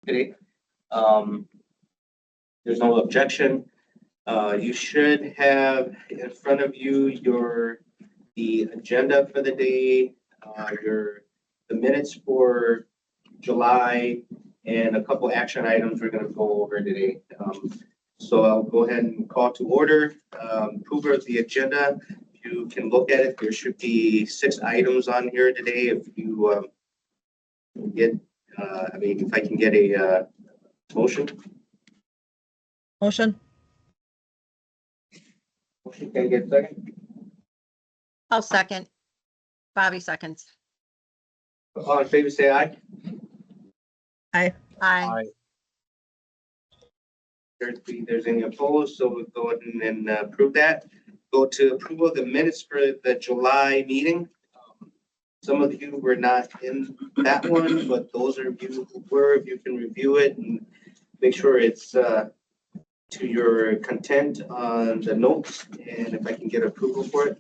today. There's no objection. You should have in front of you the agenda for the day, the minutes for July, and a couple action items we're going to go over today. So I'll go ahead and call to order. Approval of the agenda. You can look at it. There should be 6 items on here today. If you if I can get a motion. Motion. Motion, can I get a second? I'll second. Bobby seconds. All in favor, say aye. Aye. Aye. There's any opposed, so we'll go ahead and approve that. Go to approval of the minutes for the July meeting. Some of you were not in that one, but those of you who were, if you can review it and make sure it's to your content on the notes, and if I can get approval for it.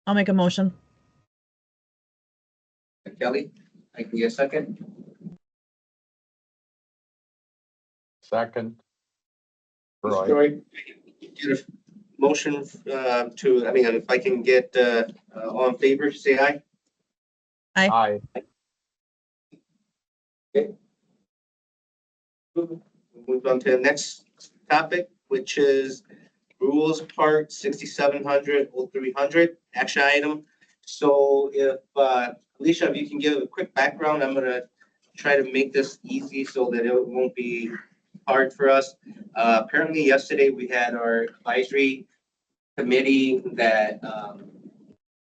I'll make a motion. Kelly, I can get a second. Second. Roy. Get a motion if I can get all in favor, say aye. Aye. Okay. We'll move on to the next topic, which is rules part 6700 0300 action item. So if Alicia, if you can give a quick background, I'm going to try to make this easy so that it won't be hard for us. Apparently yesterday we had our advisory committee that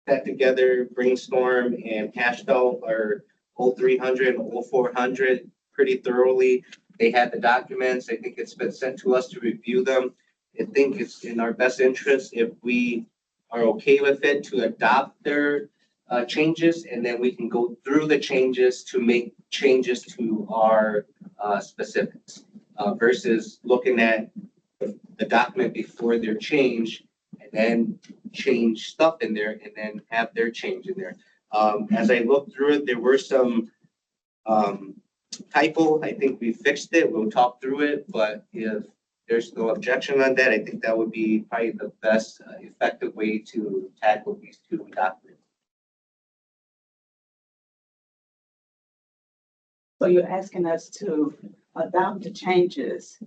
sat together, brainstormed, and hashed out our 0300 and 0400 pretty thoroughly. They had the documents. I think it's been sent to us to review them. I think it's in our best interest if we are okay with it to adopt their changes, and then we can go through the changes to make changes to our specifics versus looking at the document before their change and then change stuff in there and then have their change in there. As I looked through it, there were some typo. I think we fixed it. We'll talk through it, but if there's no objection on that, I think that would be probably the best effective way to tackle these 2 documents. So you're asking us to adopt the changes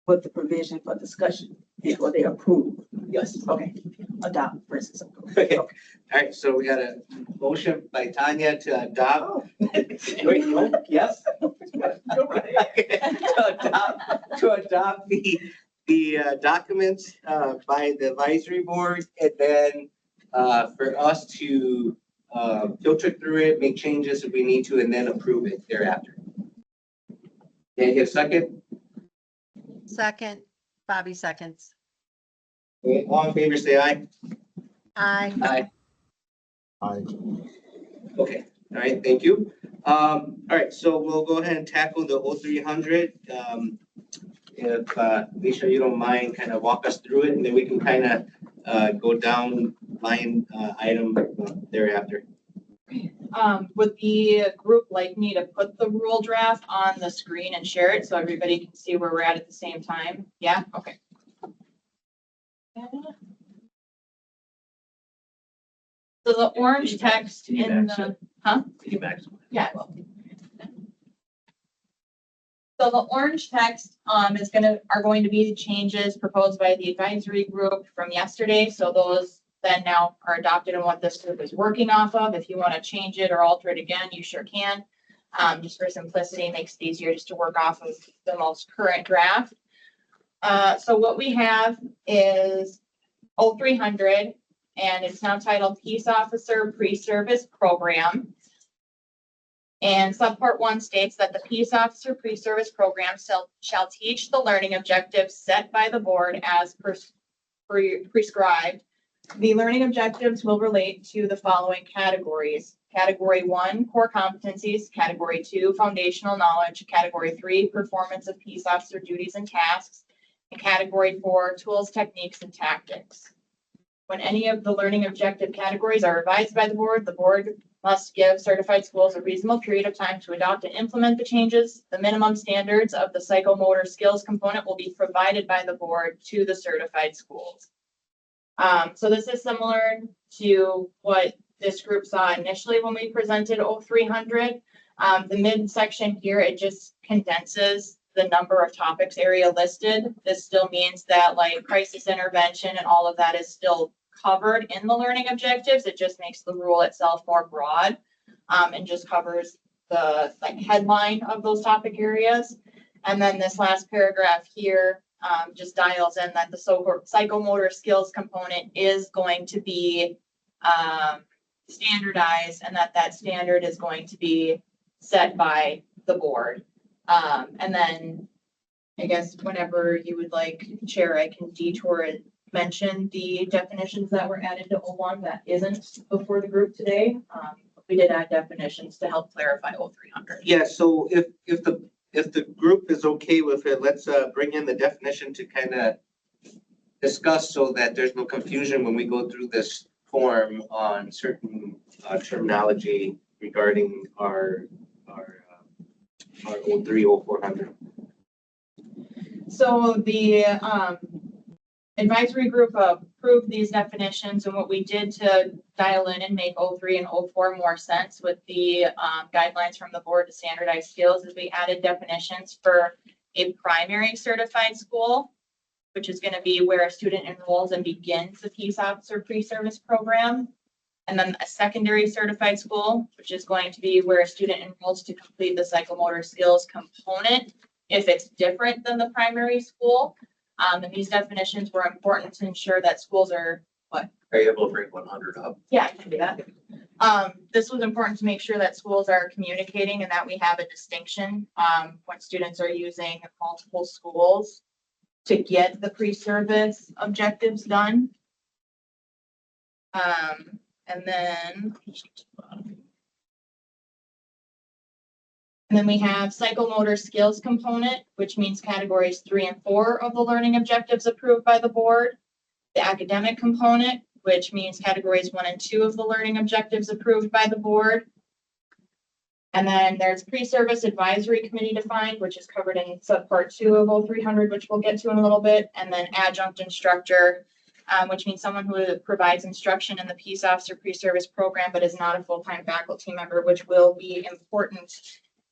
with the provision for discussion before they approve? Yes. Okay, adopt versus approve. Okay. All right, so we got a motion by Tanya to adopt. Oh. Wait, no, yes. to adopt the documents by the advisory board, and then for us to filter through it, make changes if we need to, and then approve it thereafter. Can I get a second? Second. Bobby seconds. Okay, all in favor, say aye. Aye. Aye. Aye. Okay, all right, thank you. All right, so we'll go ahead and tackle the 0300. If Alicia, you don't mind kind of walk us through it, and then we can kind of go down line item thereafter. Would the group like me to put the rule draft on the screen and share it so everybody can see where we're at the same time? Yeah, okay. So the orange text in the, yeah. Well. So the orange text are going to be the changes proposed by the advisory group from yesterday. So those then now are adopted and what this group is working off of. If you want to change it or alter it again, you sure can. Just for simplicity, makes it easier just to work off of the most current draft. So what we have is 0300, and it's now titled Peace Officer Pre-Service Program. And subpart 1 states that the Peace Officer Pre-Service Program shall teach the learning objectives set by the board as prescribed. The learning objectives will relate to the following categories. Category 1, core competencies. Category 2, foundational knowledge. Category 3, performance of peace officer duties and tasks. And category 4, tools, techniques, and tactics. When any of the learning objective categories are revised by the board must give certified schools a reasonable period of time to adopt and implement the changes. The minimum standards of the psychomotor skills component will be provided by the board to the certified schools. So this is similar to what this group saw initially when we presented 0300. The midsection here, it just condenses the number of topics area listed. This still means that like crisis intervention and all of that is still covered in the learning objectives. It just makes the rule itself more broad, and just covers the like headline of those topic areas. And then this last paragraph here just dials in that the psychomotor skills component is going to be standardized, and that standard is going to be set by the board. And then I guess whenever you would like, Chair, I can detour and mention the definitions that were added to 01 that isn't before the group today. We did add definitions to help clarify 0300. Yeah, so if the group is okay with it, let's bring in the definition to kind of discuss so that there's no confusion when we go through this form on certain terminology regarding our 03-0400. So the advisory group approved these definitions, and what we did to dial in and make 03 and 04 more sense with the guidelines from the board to standardize skills is we added definitions for a primary certified school, which is going to be where a student enrolls and begins the peace officer pre-service program. And then a secondary certified school, which is going to be where a student enrolls to complete the psychomotor skills component if it's different than the primary school. And these definitions were important to ensure that schools are Are you able to bring 100 up? Yeah, I can do that. This was important to make sure that schools are communicating and that we have a distinction when students are using multiple schools to get the pre-service objectives done. And then we have psychomotor skills component, which means categories 3 and 4 of the learning objectives approved by the board. The academic component, which means categories 1 and 2 of the learning objectives approved by the board. And then there's pre-service advisory committee defined, which is covered in subpart 2 of 0300, which we'll get to in a little bit. And then adjunct instructor, which means someone who provides instruction in the peace officer pre-service program, but is not a full-time faculty member, which will be important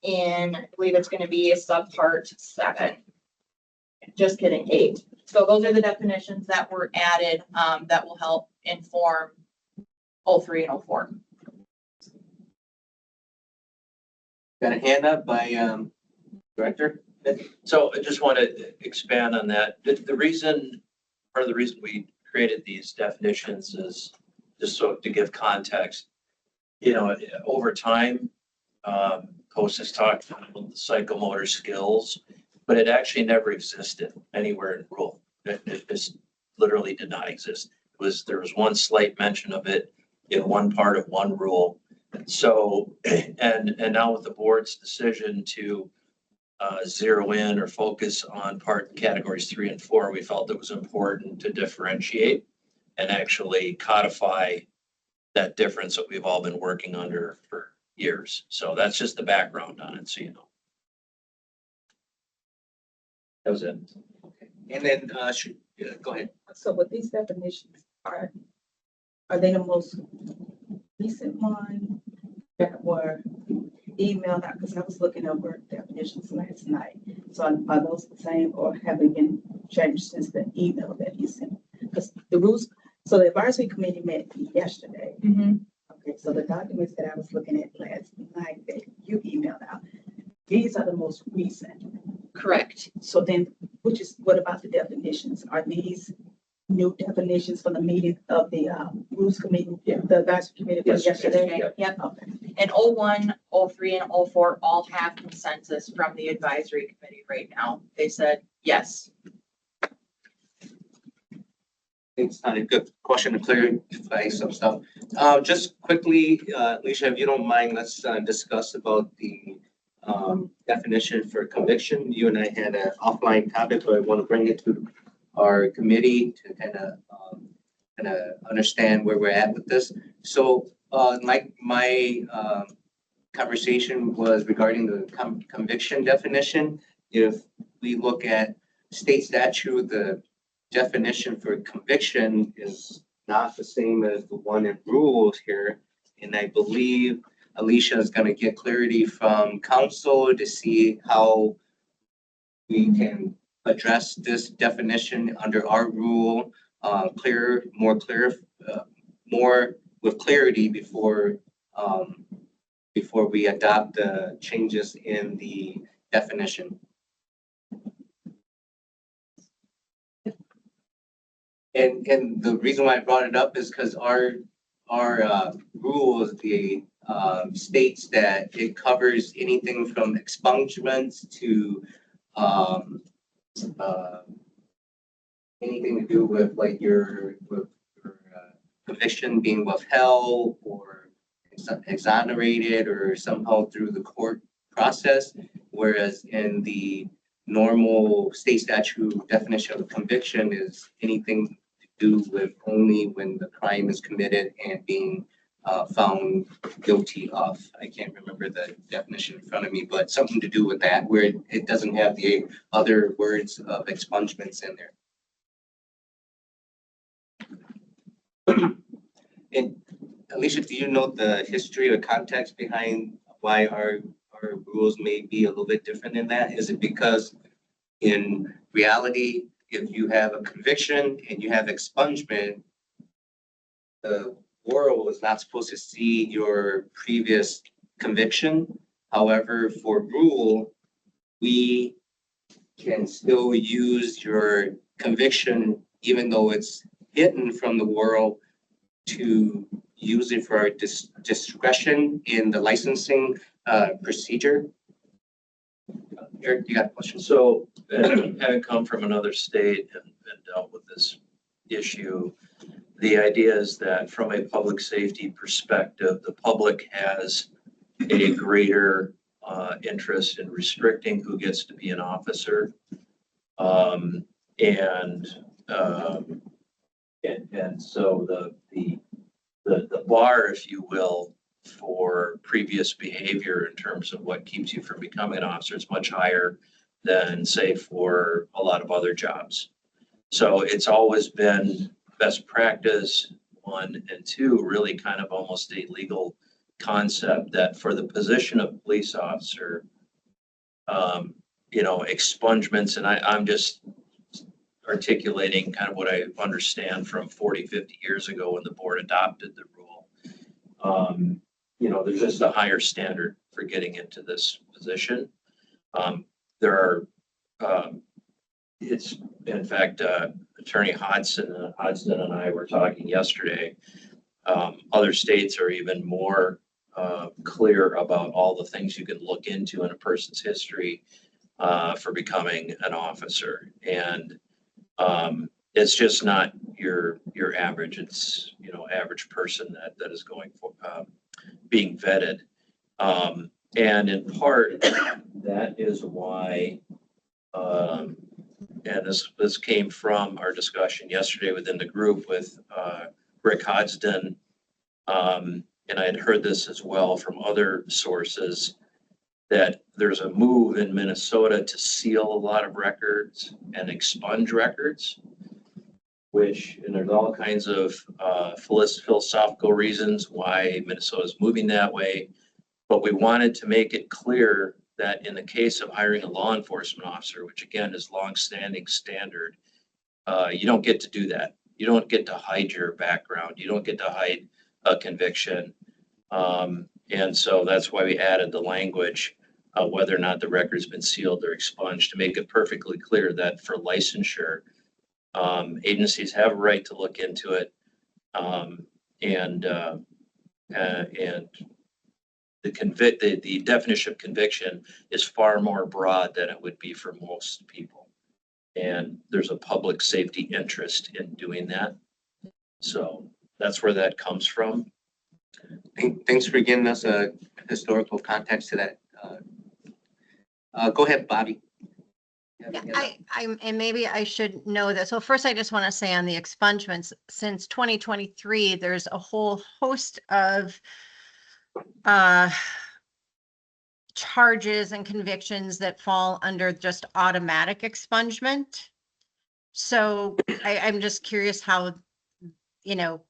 in, I believe it's going to be subpart 7. Just kidding, 8. So those are the definitions that were added that will help inform 03 and 04. Got a hand up by Director? So I just want to expand on that. The reason, part of the reason we created these definitions is just so to give context. You know, over time, Post has talked about the psychomotor skills, but it actually never existed anywhere in rule. It just literally did not exist. There was one slight mention of it in one part of one rule. So, and now with the board's decision to zero in or focus on categories 3 and 4, we felt it was important to differentiate and actually codify that difference that we've all been working under for years. So that's just the background on it, so you know. That was it. And then, go ahead. So with these definitions, are they the most recent one that were emailed out? Because I was looking over definitions last night. So are those the same or have they been changed since the email that you sent? Because the rules, so the advisory committee met yesterday. Okay, so the documents that I was looking at last night that you emailed out, these are the most recent. Correct. So then, what about the definitions? Are these new definitions from the meeting of the rules committee, the advisory committee from Yes. yesterday? Yep. Okay. And 01, 03, and 04 all have consensus from the advisory committee right now. They said yes. It's not a good question to clarify some stuff. Just quickly, Alicia, if you don't mind, let's discuss about the definition for conviction. You and I had an offline topic, but I want to bring it to our committee to kind of understand where we're at with this. So My conversation was regarding the conviction definition. If we look at state statute, the definition for conviction is not the same as the one in rules here. And I believe Alicia is going to get clarity from council to see how we can address this definition under our rule, more with clarity before we adopt the changes in the definition. And the reason why I brought it up is because our rules, the states that it covers anything from expungements to anything to do with like your conviction being withheld or exonerated or somehow through the court process, whereas in the normal state statute definition of conviction is anything to do with only when the crime is committed and being found guilty of. I can't remember the definition in front of me, but something to do with that, where it doesn't have the other words of expungements in there. And Alicia, do you know the history or context behind why our rules may be a little bit different in that? Is it because in reality, if you have a conviction and you have expungement, the world is not supposed to see your previous conviction. However, for rule, we can still use your conviction, even though it's hidden from the world, to use it for our discretion in the licensing procedure. Eric, you got a question? So having come from another state and dealt with this issue, the idea is that from a public safety perspective, the public has a greater interest in restricting who gets to be an officer. And so the bar, if you will, for previous behavior in terms of what keeps you from becoming an officer is much higher than, say, for a lot of other jobs. So it's always been best practice, one, and two, really kind of almost a legal concept that for the position of police officer, expungements, and I'm just articulating kind of what I understand from 40, 50 years ago when the board adopted the rule. There's just a higher standard for getting into this position. It's in fact, Attorney Hodgson and I were talking yesterday. Other states are even more clear about all the things you can look into in a person's history for becoming an officer. And it's just not your average. It's, average person that is going for being vetted. And in part, that is why, and this came from our discussion yesterday within the group with Rick Hodgson. And I had heard this as well from other sources, that there's a move in Minnesota to seal a lot of records and expunge records, and there's all kinds of philosophical reasons why Minnesota is moving that way. But we wanted to make it clear that in the case of hiring a law enforcement officer, which again is longstanding standard, you don't get to do that. You don't get to hide your background. You don't get to hide a conviction. And so that's why we added the language, whether or not the record's been sealed or expunged, to make it perfectly clear that for licensure, agencies have a right to look into it. And the definition of conviction is far more broad than it would be for most people. And there's a public safety interest in doing that. So that's where that comes from. Thanks for giving us a historical context to that. Go ahead, Bobby. And maybe I should know this. Well, first, I just want to say on the expungements, since 2023, there's a whole host of charges and convictions that fall under just automatic expungement. So I'm just curious how, you know,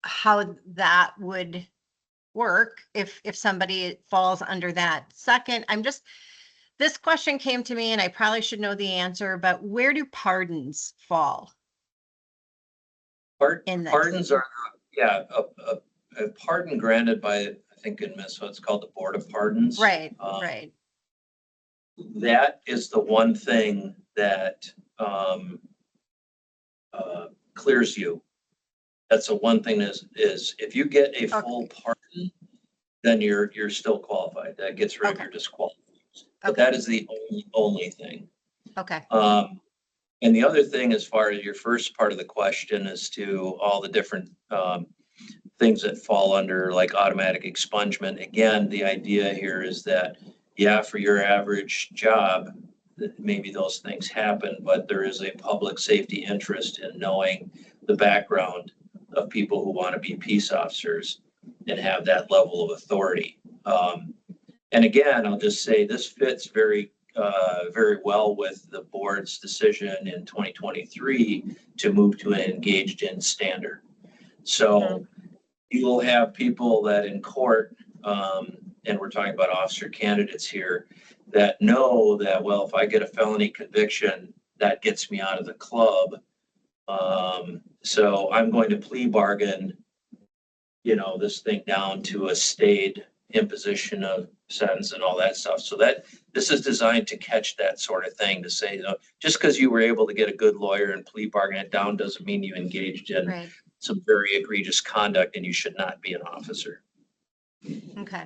how that would work if somebody falls under that. Second, this question came to me and I probably should know the answer, but where do pardons fall? in this? Pardons are, yeah, a pardon granted by, I think in Minnesota, it's called the Board of Pardons. Right, Um, right. That is the one thing that clears you. That's the one thing is if you get a full pardon, then you're still qualified. That gets rid of your disqualification. But Okay. that is the only thing. Okay, And the other thing, as far as your first part of the question, as to all the different things that fall under like automatic expungement. Again, the idea here is that, yeah, for your average job, that maybe those things happen, but there is a public safety interest in knowing the background of people who want to be peace officers and have that level of authority. And again, I'll just say this fits very well with the board's decision in 2023 to move to an engaged in standard. So you will have people that in court, and we're talking about officer candidates here, that know that, well, if I get a felony conviction, that gets me out of the club. So I'm going to plea bargain, this thing down to a stayed imposition of sentence and all that stuff. So that this is designed to catch that sort of thing, to say, just because you were able to get a good lawyer and plea bargain it down doesn't mean you engaged in right. some very egregious conduct and you should not be an officer. Okay.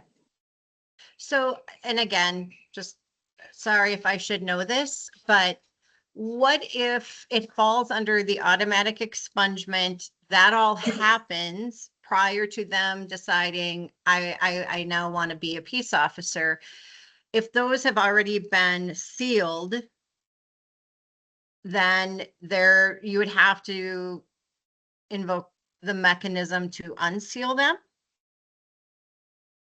So, and again, just sorry if I should know this, but what if it falls under the automatic expungement? That all happens prior to them deciding I now want to be a peace officer. If those have already been sealed, then you would have to invoke the mechanism to unseal them.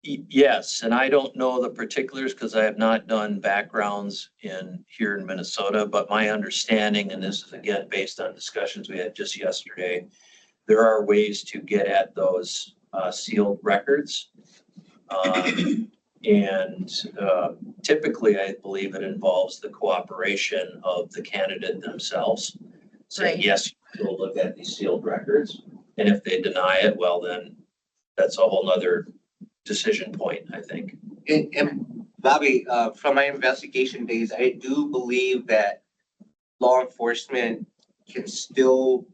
Yes, and I don't know the particulars because I have not done backgrounds here in Minnesota, but my understanding, and this is again based on discussions we had just yesterday, there are ways to get at those sealed records. And typically, I believe it involves the cooperation of the candidate themselves. Saying, Right. yes, we'll look at these sealed records. And if they deny it, well, then that's a whole nother decision point, I think. And Bobby, from my investigation days, I do believe that law enforcement can still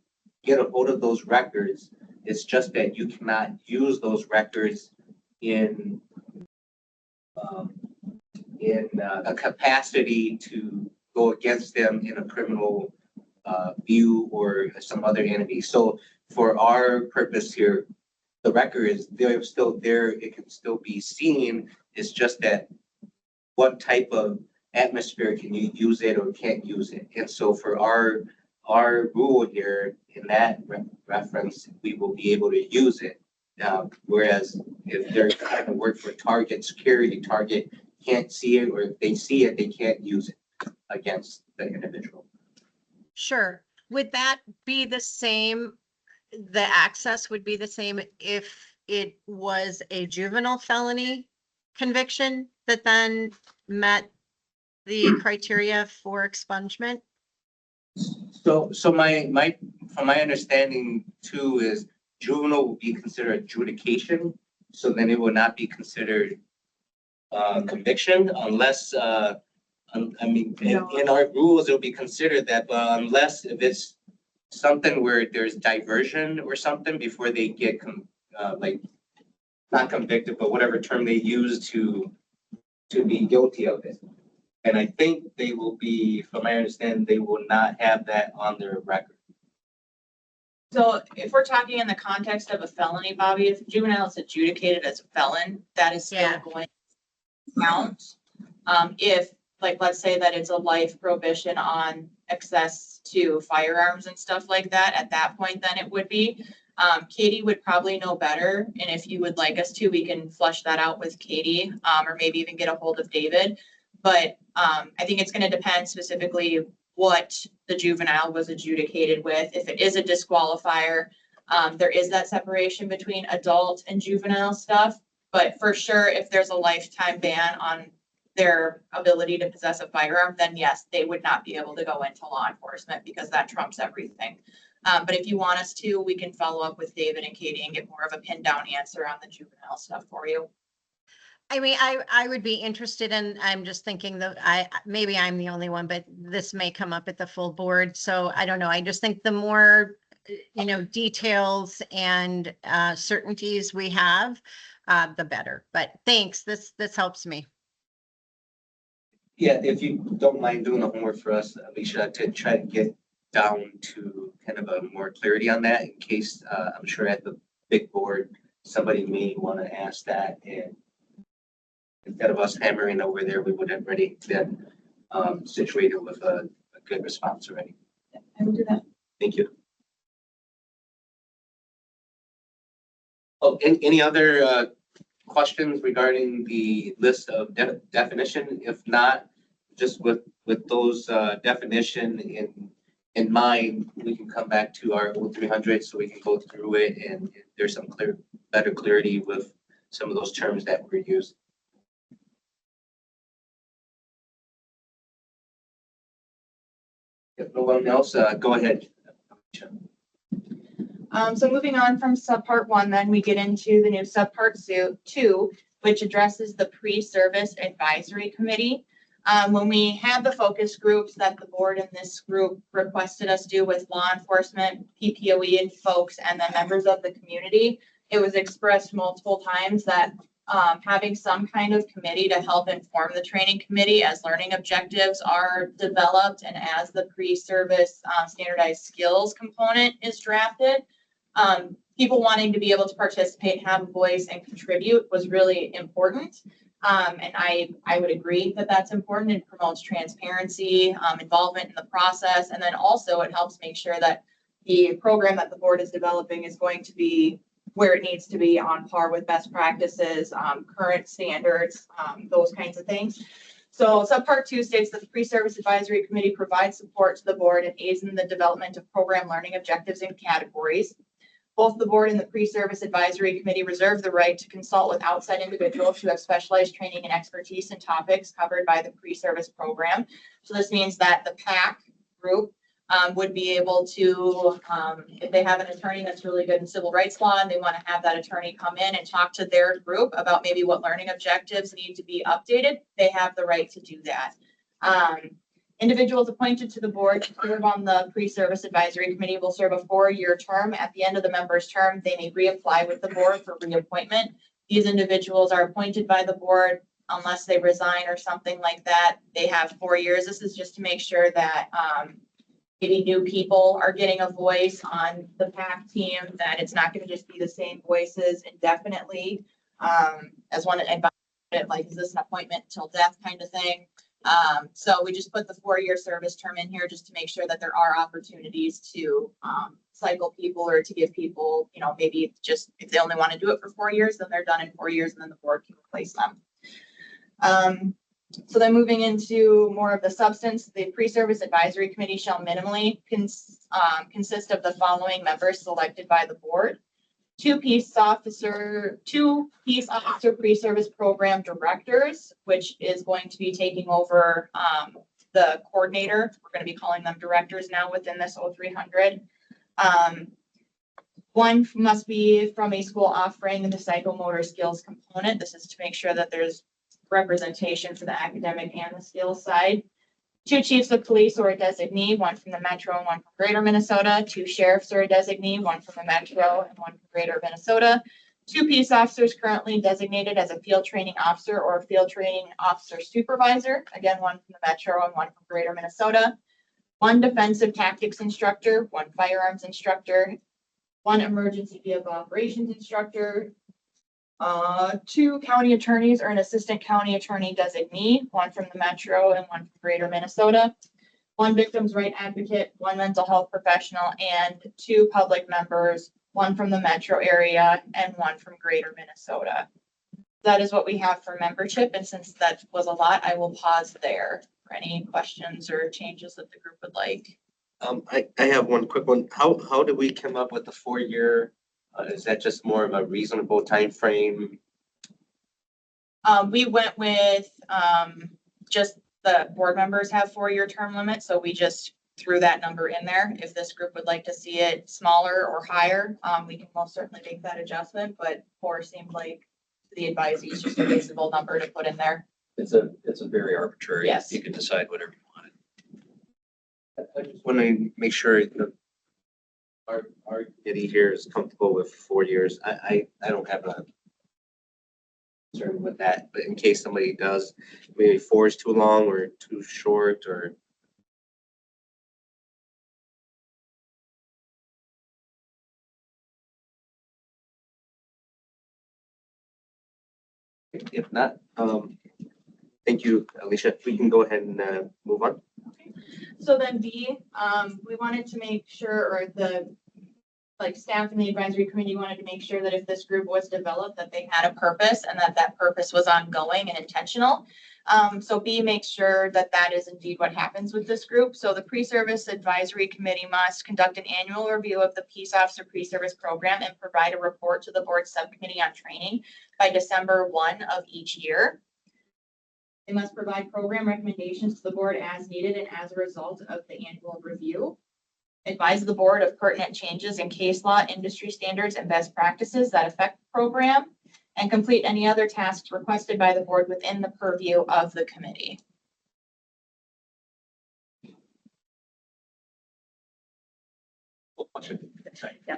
get a hold of those records. It's just that you cannot use those records in a capacity to go against them in a criminal view or some other entity. So for our purpose here, the record is they're still there. It can still be seen. It's just that what type of atmosphere can you use it or can't use it? And so for our rule here in that reference, we will be able to use it. Whereas if they're trying to work for target security, target can't see it, or if they see it, they can't use it against the individual. Sure. Would that be the same? The access would be the same if it was a juvenile felony conviction that then met the criteria for expungement? So from my understanding too is juvenile will be considered adjudication. So then it will not be considered conviction unless, in our rules, it'll be considered that, but unless if it's something where there's diversion or something before they get not convicted, but whatever term they use to be guilty of it. And I think they will be, from my understanding, they will not have that on their record. So if we're talking in the context of a felony, Bobby, if juvenile is adjudicated as a felon, that is still Yeah. going to count. If like, let's say that it's a life prohibition on access to firearms and stuff like that, at that point, then it would be. Katie would probably know better, and if you would like us to, we can flush that out with Katie, or maybe even get a hold of David. But, I think it's gonna depend specifically what the juvenile was adjudicated with. If it is a disqualifier, there is that separation between adult and juvenile stuff. But for sure, if there's a lifetime ban on their ability to possess a firearm, then yes, they would not be able to go into law enforcement because that trumps everything. But if you want us to, we can follow up with David and Katie and get more of a pinned down answer on the juvenile stuff for you. I mean, I would be interested in, I'm just thinking that maybe I'm the only one, but this may come up at the full board. So I don't know. I just think the more, details and certainties we have, the better. But thanks. This helps me. Yeah, if you don't mind doing the homework for us, Alicia, to try to get down to kind of a more clarity on that in case, I'm sure at the big board, somebody may want to ask that, and instead of us hammering over there, we would have already been situated with a good response already. I will do that. Thank you. Oh, any other questions regarding the list of definition? If not, just with those definition in mind, we can come back to our 0300 so we can go through it, and if there's some better clarity with some of those terms that were used. If no one else, go ahead. So moving on from subpart 1, then we get into the new subpart 2, which addresses the pre-service advisory committee. When we had the focus groups that the board and this group requested us do with law enforcement, PPOE and folks, and then members of the community, it was expressed multiple times that having some kind of committee to help inform the training committee as learning objectives are developed and as the pre-service standardized skills component is drafted. People wanting to be able to participate, have a voice, and contribute was really important. And I would agree that that's important. It promotes transparency, involvement in the process, and then also it helps make sure that the program that the board is developing is going to be where it needs to be, on par with best practices, current standards, those kinds of things. So subpart 2 states that the pre-service advisory committee provides support to the board and aids in the development of program learning objectives and categories. Both the board and the pre-service advisory committee reserve the right to consult with outside individuals who have specialized training and expertise in topics covered by the pre-service program. So this means that the PAC group would be able to, if they have an attorney that's really good in civil rights law and they want to have that attorney come in and talk to their group about maybe what learning objectives need to be updated, they have the right to do that. Individuals appointed to the board to serve on the pre-service advisory committee will serve a 4-year term. At the end of the member's term, they may reapply with the board for reappointment. These individuals are appointed by the board unless they resign or something like that. They have 4 years. This is just to make sure that maybe new people are getting a voice on the PAC team, that it's not going to just be the same voices indefinitely. As one advised, like, is this an appointment till death kind of thing? So we just put the 4-year service term in here just to make sure that there are opportunities to cycle people, or to give people, maybe just if they only want to do it for 4 years, then they're done in 4 years and then the board can replace them. So then moving into more of the substance, the pre-service advisory committee shall minimally consist of the following members selected by the board: 2 peace officer pre-service program directors, which is going to be taking over the coordinator. We're going to be calling them directors now within this 0300. 1 must be from a school offering the psychomotor skills component. This is to make sure that there's representation for the academic and the skills side. 2 chiefs of police or a designee, 1 from the Metro and 1 from Greater Minnesota. 2 sheriffs or a designee, 1 from the Metro and 1 from Greater Minnesota. 2 peace officers currently designated as a field training officer or a field training officer supervisor. Again, 1 from the Metro and 1 from Greater Minnesota. 1 defensive tactics instructor, 1 firearms instructor, 1 emergency vehicle operations instructor, Two county attorneys or an assistant county attorney designee, one from the Metro and one from Greater Minnesota. One victim's right advocate, one mental health professional, and two public members, one from the Metro area and one from Greater Minnesota. That is what we have for membership, and since that was a lot, I will pause there for any questions or changes that the group would like. I have one quick one. How did we come up with the 4-year? Is that just more of a reasonable time frame? We went with, just the board members have 4-year term limit, so we just threw that number in there. If this group would like to see it smaller or higher, we can most certainly make that adjustment, but 4 seemed like the advisory is just a reasonable number to put in there. It's a very arbitrary. Yes. You can decide whatever you want. I just want to make sure that our committee here is comfortable with 4 years. I don't have a concern with that, but in case somebody does, maybe 4 is too long or too short or. If not, thank you, Alicia. We can go ahead and move on. So then B, we wanted to make sure, or the, like, staff and the advisory committee wanted to make sure that if this group was developed, that they had a purpose and that that purpose was ongoing and intentional. So B makes sure that that is indeed what happens with this group. So the pre-service advisory committee must conduct an annual review of the Peace Officer pre-service program and provide a report to the board subcommittee on training by December 1 of each year. They must provide program recommendations to the board as needed and as a result of the annual review. Advise the board of pertinent changes in case law, industry standards, and best practices that affect the program, and complete any other tasks requested by the board within the purview of the committee. Yeah.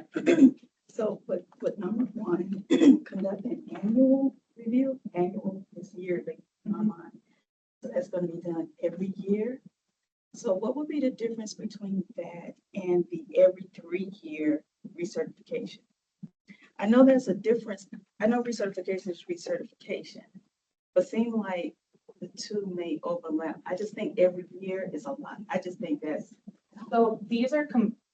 So with number 1, conduct an annual review. Annual is yearly in my mind. So that's going to be done every year. So what would be the difference between that and the every 3-year recertification? I know there's a difference. I know recertification is recertification, but seem like the two may overlap. I just think every year is a lot. I just think that's. So these are,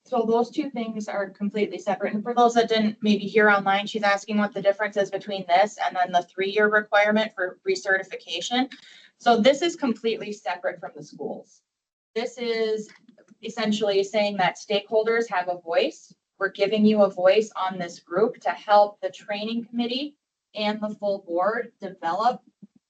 so those two things are completely separate. And for those that didn't maybe hear online, she's asking what the difference is between this and then the 3-year requirement for recertification. So this is completely separate from the schools. This is essentially saying that stakeholders have a voice. We're giving you a voice on this group to help the training committee and the full board develop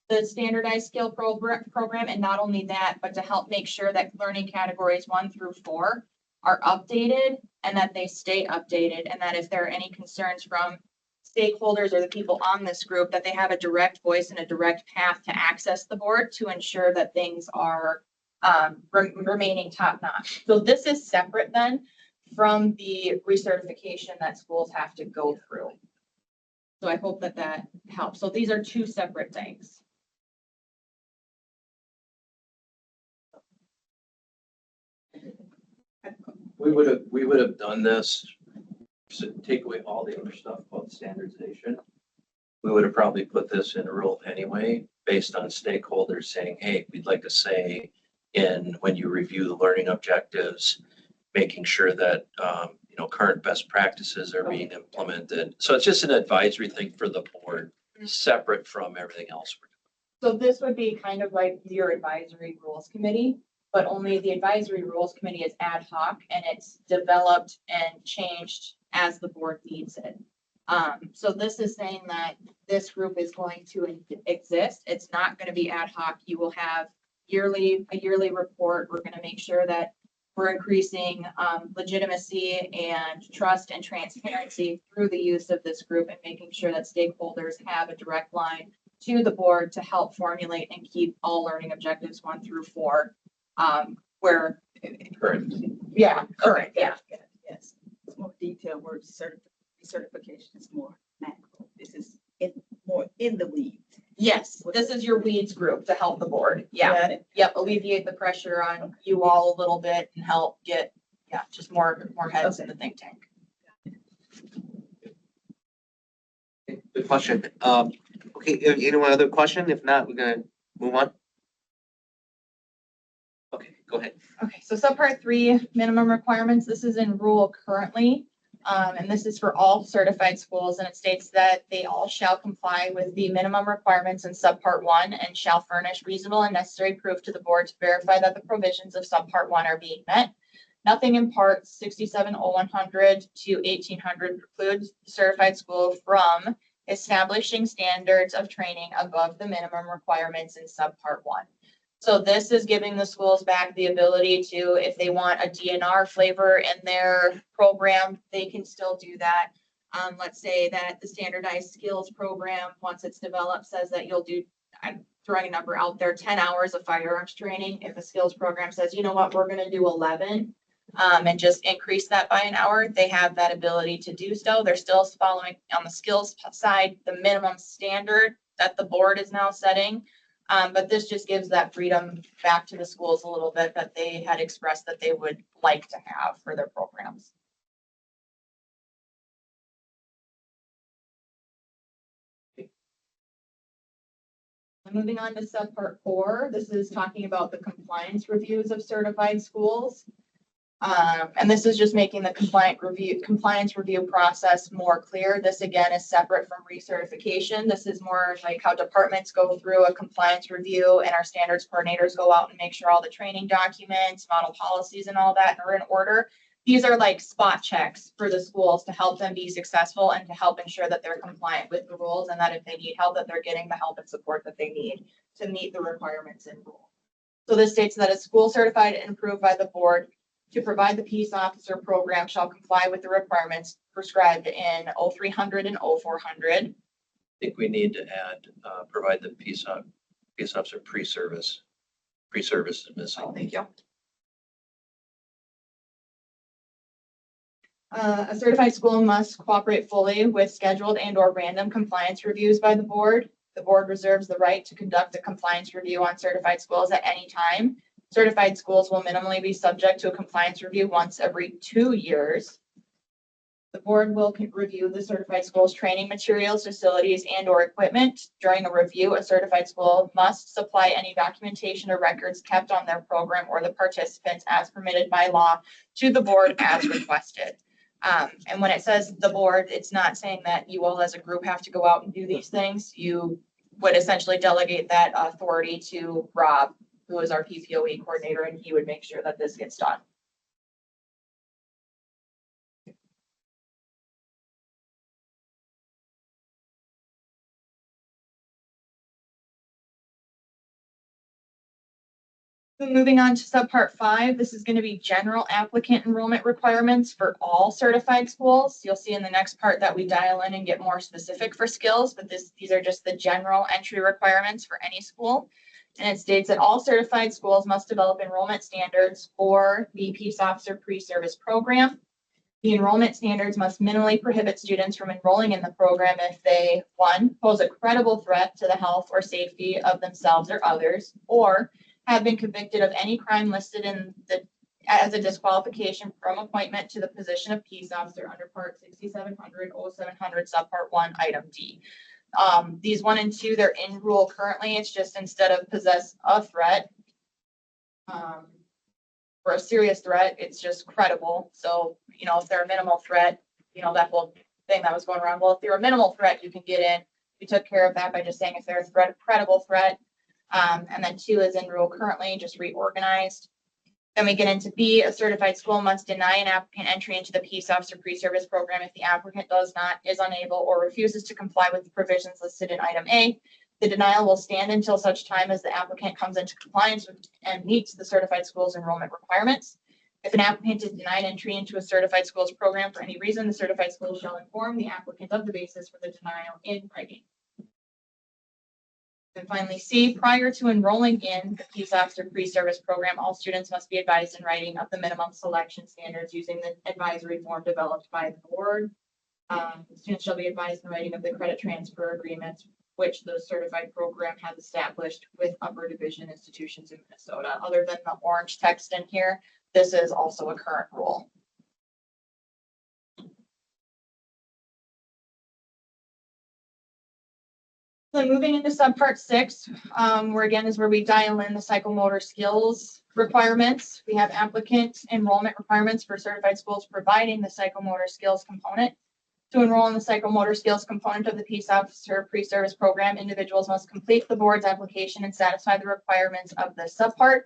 the standardized skill program. And not only that, but to help make sure that learning categories 1 through 4 are updated and that they stay updated. And that if there are any concerns from stakeholders or the people on this group, that they have a direct voice and a direct path to access the board to ensure that things are remaining top notch. So this is separate then from the recertification that schools have to go through. So I hope that that helps. So these are two separate things. We would have done this, to take away all the other stuff about standardization. We would have probably put this in a rule anyway, based on stakeholders saying, hey, we'd like to say when you review the learning objectives, making sure that, current best practices are being implemented. So it's just an advisory thing for the board, separate from everything else we're doing. So this would be kind of like your advisory rules committee, but only the advisory rules committee is ad hoc and it's developed and changed as the board needs it. So this is saying that this group is going to exist. It's not going to be ad hoc. You will have a yearly report. We're going to make sure that we're increasing legitimacy and trust and transparency through the use of this group and making sure that stakeholders have a direct line to the board to help formulate and keep all learning objectives 1 through 4. Where Current. yeah, current, yeah. Yes, it's more detailed word. Certification is more macro. This is more in the weeds. Yes, this is your weeds group to help the board. Yeah, Got it? yep, alleviate the pressure on you all a little bit and help get, just more heads in the think tank. The good question. Okay, anyone other question? If not, we're gonna move on. Okay, go ahead. Okay, so subpart 3, minimum requirements, this is in rule currently. And this is for all certified schools, and it states that they all shall comply with the minimum requirements in subpart 1 and shall furnish reasonable and necessary proof to the board to verify that the provisions of subpart 1 are being met. Nothing in part 670100 to 1800 precludes the certified school from establishing standards of training above the minimum requirements in subpart 1. So this is giving the schools back the ability to, if they want a DNR flavor in their program, they can still do that. Let's say that the standardized skills program, once it's developed, says that you'll do, I'm throwing a number out there, 10 hours of firearms training. If the skills program says, you know what, we're gonna do 11, and just increase that by an hour, they have that ability to do so. They're still following on the skills side, the minimum standard that the board is now setting. But this just gives that freedom back to the schools a little bit that they had expressed that they would like to have for their programs. Moving on to subpart 4, this is talking about the compliance reviews of certified schools. And this is just making the compliance review process more clear. This again is separate from recertification. This is more like how departments go through a compliance review and our standards coordinators go out and make sure all the training documents, model policies and all that are in order. These are like spot checks for the schools to help them be successful and to help ensure that they're compliant with the rules and that if they need help, that they're getting the help and support that they need to meet the requirements in rule. So this states that a school certified and approved by the board to provide the peace officer program shall comply with the requirements prescribed in 0300 and 0400. I think we need to add, provide the peace officer pre-service. Pre-service is missing. Oh, thank you. A certified school must cooperate fully with scheduled and or random compliance reviews by the board. The board reserves the right to conduct a compliance review on certified schools at any time. Certified schools will minimally be subject to a compliance review once every 2 years. The board will review the certified school's training materials, facilities, and or equipment. During a review, a certified school must supply any documentation or records kept on their program or the participants as permitted by law to the board as requested. And when it says the board, it's not saying that you all as a group have to go out and do these things. You would essentially delegate that authority to Rob, who is our PPOE coordinator, and he would make sure that this gets done. So moving on to subpart 5, this is going to be general applicant enrollment requirements for all certified schools. You'll see in the next part that we dial in and get more specific for skills, but these are just the general entry requirements for any school. And it states that all certified schools must develop enrollment standards for the peace officer pre-service program. The enrollment standards must minimally prohibit students from enrolling in the program if they, 1, pose a credible threat to the health or safety of themselves or others, or have been convicted of any crime listed in as a disqualification from appointment to the position of peace officer under part 6700, 0700, subpart 1, item D. These 1 and 2, they're in rule currently. It's just instead of possess a threat, for a serious threat, it's just credible. So, you know, if they're a minimal threat, you know, that whole thing that was going around, well, if you're a minimal threat, you can get in. We took care of that by just saying if they're a credible threat. And then 2 is in rule currently, just reorganized. Then we get into B, a certified school must deny an applicant entry into the peace officer pre-service program if the applicant is unable, or refuses to comply with the provisions listed in item A. The denial will stand until such time as the applicant comes into compliance with and meets the certified school's enrollment requirements. If an applicant is denied entry into a certified school's program for any reason, the certified school shall inform the applicant of the basis for the denial in writing. And finally, C, prior to enrolling in the peace officer pre-service program, all students must be advised in writing of the minimum selection standards using the advisory form developed by the board. Students shall be advised in writing of the credit transfer agreements, which the certified program has established with upper division institutions in Minnesota. Other than the orange text in here, this is also a current rule. Then moving into subpart 6, where again is where we dial in the psychomotor skills requirements. We have applicant enrollment requirements for certified schools providing the psychomotor skills component. To enroll in the psychomotor skills component of the Peace Officer Pre-Service Program, individuals must complete the board's application and satisfy the requirements of the subpart.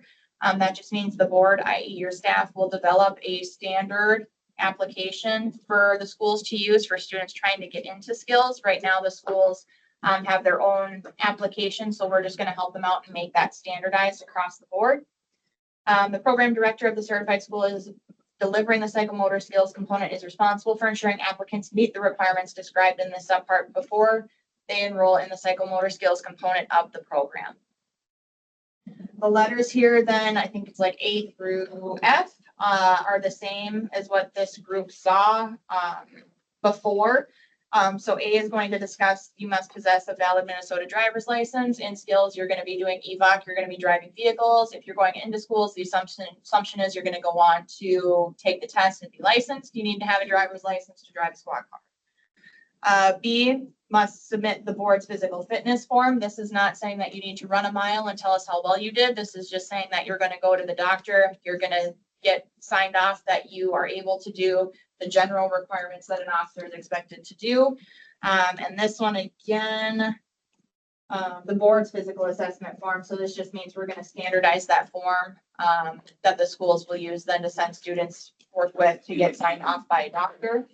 That just means the board, i.e. your staff, will develop a standard application for the schools to use for students trying to get into skills. Right now, the schools have their own application, so we're just going to help them out and make that standardized across the board. The program director of the certified school is delivering the psychomotor skills component is responsible for ensuring applicants meet the requirements described in the subpart before they enroll in the psychomotor skills component of the program. The letters here then, I think it's like A through F, are the same as what this group saw before. So A is going to discuss you must possess a valid Minnesota driver's license. In skills, you're going to be doing EVOC, you're going to be driving vehicles. If you're going into schools, the assumption is you're going to go on to take the test and be licensed. You need to have a driver's license to drive a squad car. B must submit the board's physical fitness form. This is not saying that you need to run a mile and tell us how well you did. This is just saying that you're going to go to the doctor. You're going to get signed off that you are able to do the general requirements that an officer is expected to do. And this one again, the board's physical assessment form. So this just means we're going to standardize that form that the schools will use then to send students forthwith to get signed off by a doctor.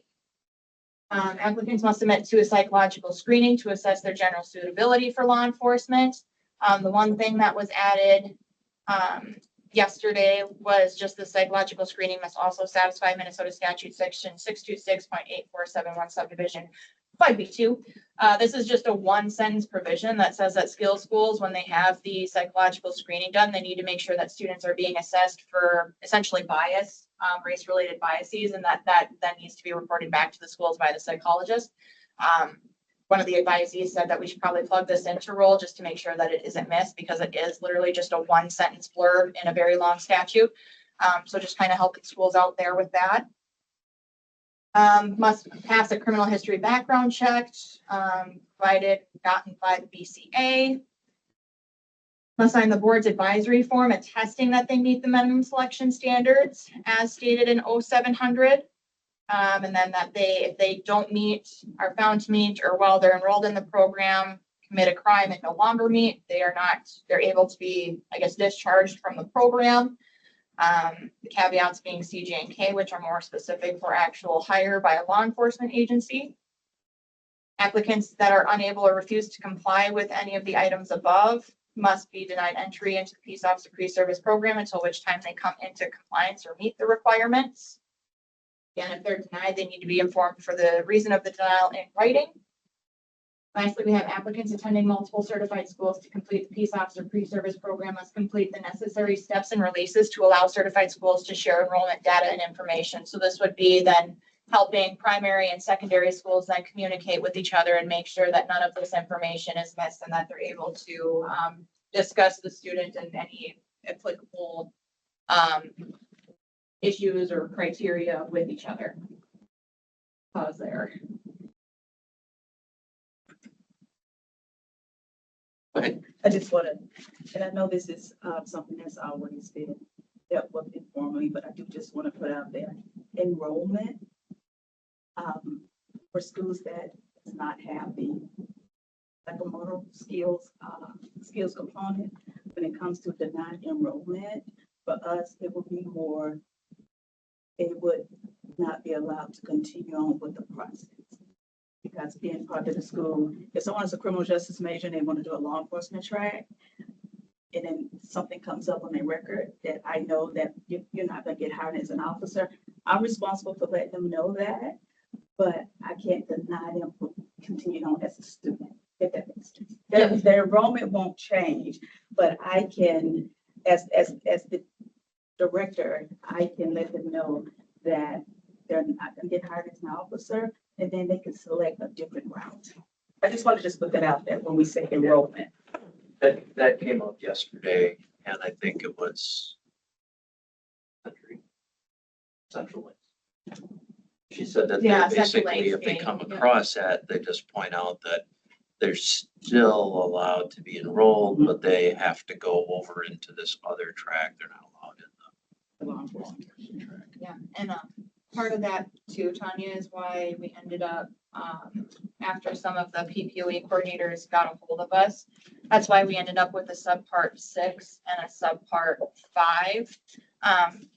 Applicants must submit to a psychological screening to assess their general suitability for law enforcement. The one thing that was added yesterday was just the psychological screening must also satisfy Minnesota statute section 626.8471 subdivision 5B2. This is just a one sentence provision that says that skills schools, when they have the psychological screening done, they need to make sure that students are being assessed for essentially bias, race related biases, and that then needs to be reported back to the schools by the psychologist. One of the advisees said that we should probably plug this into roll just to make sure that it isn't missed, because it is literally just a one sentence blurb in a very long statute. So just kind of helping schools out there with that. Must pass a criminal history background check, provided gotten by the BCA. Must sign the board's advisory form attesting that they meet the minimum selection standards as stated in 0700. And then that if they don't meet, are found to meet, or while they're enrolled in the program, commit a crime and no longer meet, they're able to be, I guess, discharged from the program. The caveats being CJ and K, which are more specific for actual hire by a law enforcement agency. Applicants that are unable or refuse to comply with any of the items above must be denied entry into the Peace Officer Pre-Service Program until which time they come into compliance or meet the requirements. Again, if they're denied, they need to be informed for the reason of the denial in writing. Lastly, we have applicants attending multiple certified schools to complete the Peace Officer Pre-Service Program must complete the necessary steps and releases to allow certified schools to share enrollment data and information. So this would be then helping primary and secondary schools then communicate with each other and make sure that none of this information is missed and that they're able to discuss the student and any applicable issues or criteria with each other. Pause there. I just want to, and I know this is something that's always been dealt with informally, but I do just want to put out there enrollment for schools that does not have the psychomotor skills component. When it comes to denied enrollment, for us, it would be more, they would not be allowed to continue on with the process. Because being part of the school, if someone's a criminal justice major and they want to do a law enforcement track, and then something comes up on their record that I know that you're not going to get hired as an officer, I'm responsible for letting them know that, but I can't deny them from continuing on as a student, if that makes sense. Their enrollment won't change, but I can, as the director, I can let them know that they're not going to get hired as an officer, and then they can select a different route. I just want to just put that out there when we say enrollment. That came up yesterday, and I think it was Central Links. She said that Yeah, they're Central basically, Links if they being- come yeah. across that, they just point out that there's still allowed to be enrolled, but they have to go over into this other track. They're not allowed in The law enforcement. the track. Yeah, and part of that too, Tanya, is why we ended up, after some of the PPOE coordinators got a hold of us. That's why we ended up with a subpart 6 and a subpart 5.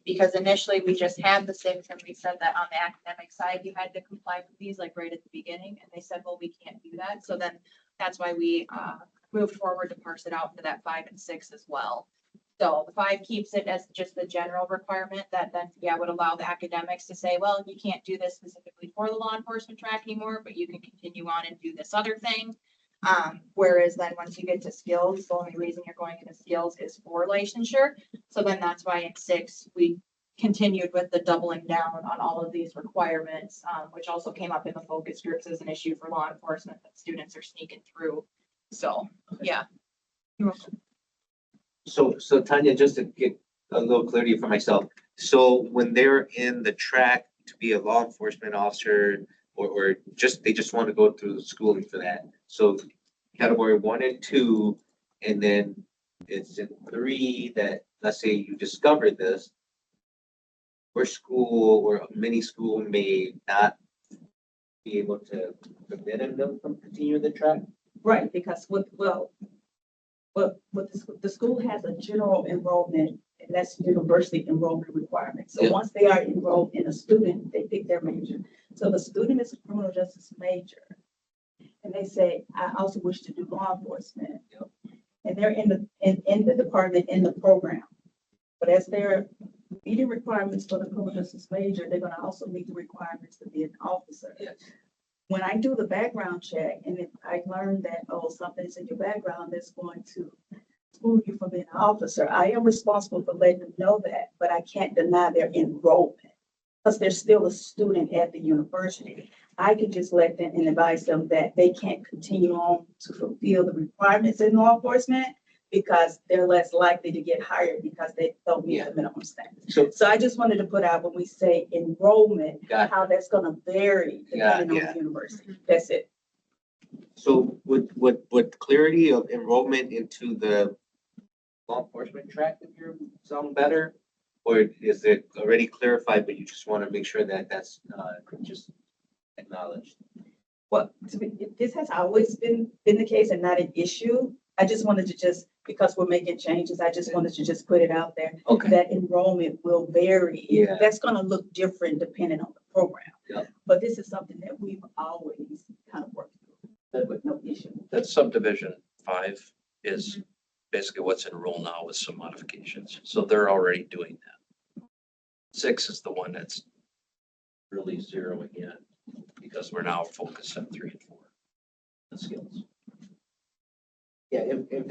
Because initially we just had the 6 and we said that on the academic side, you had to comply with these like right at the beginning. And they said, well, we can't do that. So then that's why we moved forward to parse it out into that 5 and 6 as well. So the 5 keeps it as just the general requirement that then, would allow the academics to say, well, you can't do this specifically for the law enforcement track anymore, but you can continue on and do this other thing. Whereas then once you get to skills, the only reason you're going into skills is for licensure. So then that's why in 6, we continued with the doubling down on all of these requirements, which also came up in the focus groups as an issue for law enforcement that students are sneaking through. So, yeah. You're welcome. So Tanya, just to get a little clarity for myself, so when they're in the track to be a law enforcement officer, or just, they just want to go through the schooling for that. So category 1 and 2, and then it's in 3 that, let's say you discovered this, or school or a mini school may not be able to prevent them from continuing the track. Right, because the school has a general enrollment, and that's university enrollment requirement. So Yeah. once they are enrolled in a student, they pick their major. So the student is a criminal justice major. And they say, I also wish to do law enforcement. Yep. And they're in the department, in the program. But as they're meeting requirements for the criminal justice major, they're gonna also meet the requirements to be an officer. Yes. When I do the background check, and if I learn that, oh, something's in your background that's going to exclude you from being an officer, I am responsible for letting them know that, but I can't deny their enrollment because they're still a student at the university. I can just let them and advise them that they can't continue on to fulfill the requirements in law enforcement because they're less likely to get hired because they don't meet the minimum standards. So I just wanted to put out when we say enrollment, Got it. how that's gonna vary depending Yeah. on the university. That's it. So would clarity of enrollment into the law enforcement track if you're sound better? Or is it already clarified, but you just want to make sure that that's just acknowledged? Well, this has always been the case and not an issue. I just wanted to because we're making changes, I just wanted to just put it out there. Okay. That enrollment will vary. Yeah. That's gonna look different depending on the program. Yep. But this is something that we've always kind of worked through with no issue. That subdivision 5 is basically what's in rule now with some modifications. So they're already doing that. 6 is the one that's really zeroing in because we're now focused on 3 and 4. The skills. Yeah, if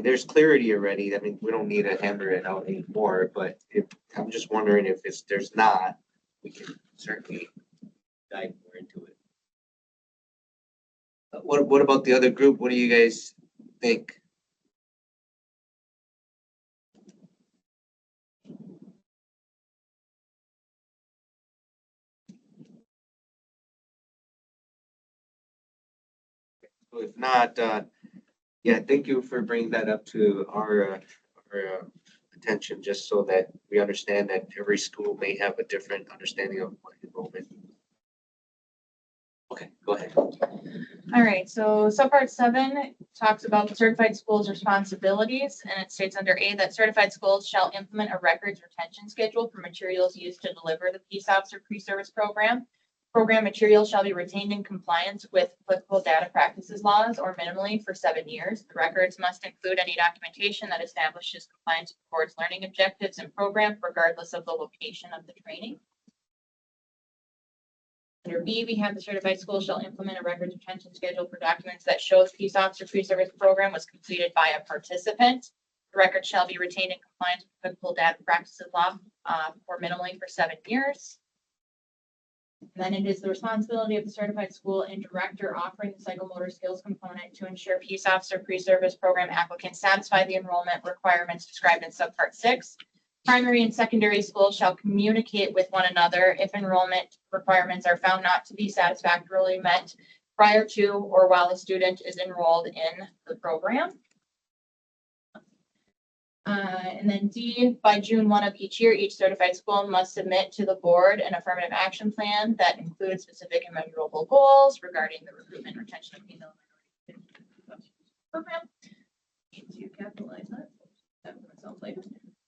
there's clarity already. I mean, we don't need to hammer it out anymore, but I'm just wondering if there's not, we can certainly dive more into it. What about the other group? What do you guys think? So if not, yeah, thank you for bringing that up to our attention, just so that we understand that every school may have a different understanding of what enrollment. Okay, go ahead. All right, so subpart 7 talks about the certified school's responsibilities, and it states under A that certified schools shall implement a records retention schedule for materials used to deliver the Peace Officer Pre-Service Program. Program materials shall be retained in compliance with applicable data practices laws or minimally for 7 years. The records must include any documentation that establishes compliance with the board's learning objectives and program, regardless of the location of the training. Under B, we have the certified school shall implement a records retention schedule for documents that shows Peace Officer Pre-Service Program was completed by a participant. The record shall be retained in compliance with applicable data practices law or minimally for 7 years. And then it is the responsibility of the certified school and director offering the psychomotor skills component to ensure Peace Officer Pre-Service Program applicants satisfy the enrollment requirements described in subpart 6. Primary and secondary schools shall communicate with one another if enrollment requirements are found not to be satisfactorily met prior to or while a student is enrolled in the program. And then D, by June 1 of each year, each certified school must submit to the board an affirmative action plan that includes specific and measurable goals regarding the recruitment and retention of female minority program. Need to capitalize that. That's what it sounds like.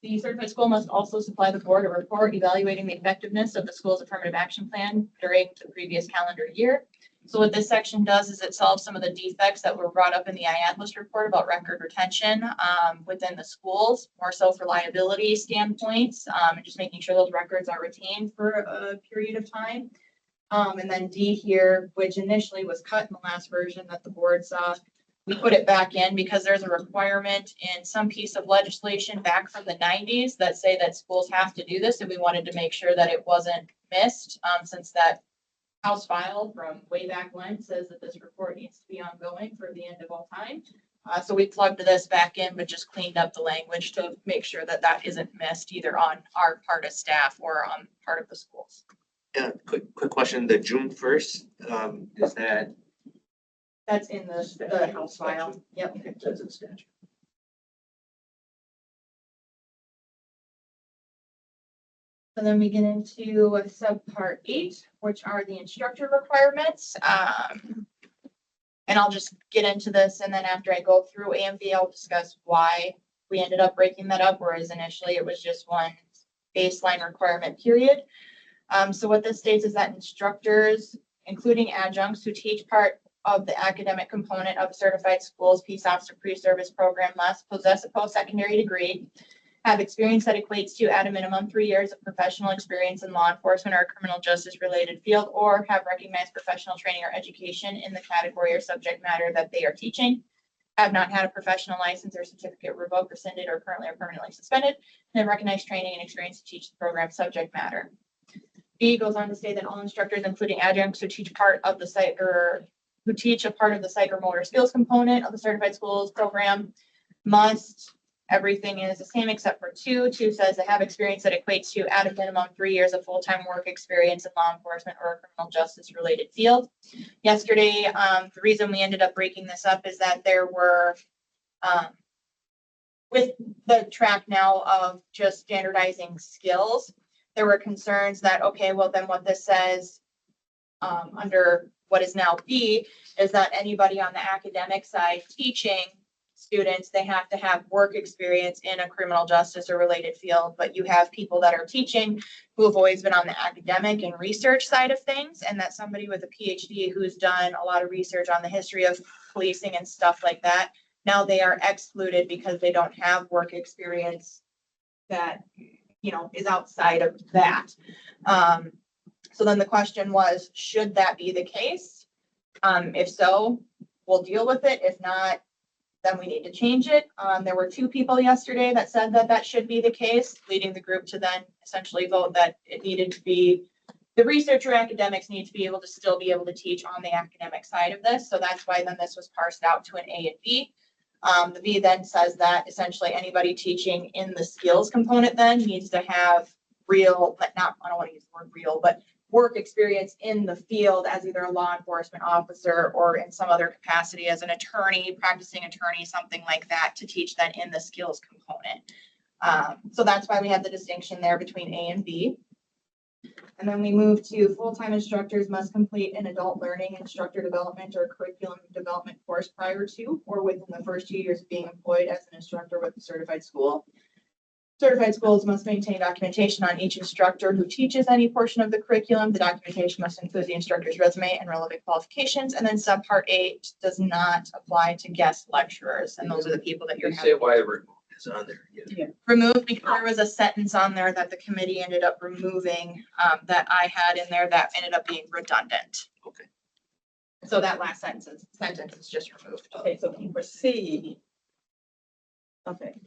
The certified school must also supply the board a report evaluating the effectiveness of the school's affirmative action plan during the previous calendar year. So what this section does is it solves some of the defects that were brought up in the IADLIST report about record retention within the schools, more so for liability standpoints, and just making sure those records are retained for a period of time. And then D here, which initially was cut in the last version that the board saw, we put it back in because there's a requirement in some piece of legislation back from the 90s that say that schools have to do this, and we wanted to make sure that it wasn't missed, since that House file from way back when says that this report needs to be ongoing for the end of all time. So we plugged this back in, but just cleaned up the language to make sure that that isn't missed either on our part of staff or on part of the schools. Yeah, quick question, the June 1st, is that, That's in the House file. Yep. It says in statute. And then we get into subpart 8, which are the instructor requirements. And I'll just get into this, and then after I go through A and B, I'll discuss why we ended up breaking that up, whereas initially it was just one baseline requirement period. So what this states is that instructors, including adjuncts who teach part of the academic component of a certified school's peace officer pre-service program, must possess a post-secondary degree, have experience that equates to at a minimum 3 years of professional experience in law enforcement or a criminal justice related field, or have recognized professional training or education in the category or subject matter that they are teaching, have not had a professional license or certificate revoked, rescinded, or currently or permanently suspended, and have recognized training and experience to teach the program subject matter. B goes on to say that all instructors, including adjuncts who teach part of the site or who teach a part of the psych or motor skills component of the certified schools program, must, everything is the same except for 2. 2 says they have experience that equates to at a minimum 3 years of full-time work experience in law enforcement or a criminal justice related field. Yesterday, the reason we ended up breaking this up is that there were, with the track now of just standardizing skills, there were concerns that, okay, well then what this says under what is now B is that anybody on the academic side teaching students, they have to have work experience in a criminal justice or related field, but you have people that are teaching who have always been on the academic and research side of things, and that somebody with a PhD who's done a lot of research on the history of policing and stuff like that, now they are excluded because they don't have work experience that, you know, is outside of that. So then the question was, should that be the case? If so, we'll deal with it. If not, then we need to change it. There were 2 people yesterday that said that that should be the case, leading the group to then essentially vote that it needed to be, the researcher academics need to be able to still be able to teach on the academic side of this. So that's why then this was parsed out to an A and B. The B then says that essentially anybody teaching in the skills component then needs to have real, but not, I don't want to use the word real, but work experience in the field as either a law enforcement officer or in some other capacity as an attorney, practicing attorney, something like that, to teach that in the skills component. So that's why we have the distinction there between A and B. And then we move to full-time instructors must complete an adult learning, instructor development, or curriculum development course prior to or within the first 2 years of being employed as an instructor with a certified school. Certified schools must maintain documentation on each instructor who teaches any portion of the curriculum. The documentation must include the instructor's resume and relevant qualifications. And then subpart 8 does not apply to guest lecturers. And those are the people that you're You say why removed is on there. Yeah. removed because there was a sentence on there that the committee ended up removing that I had in there that ended up being redundant. Okay. So that last sentence is just removed. Okay, so for C. Okay,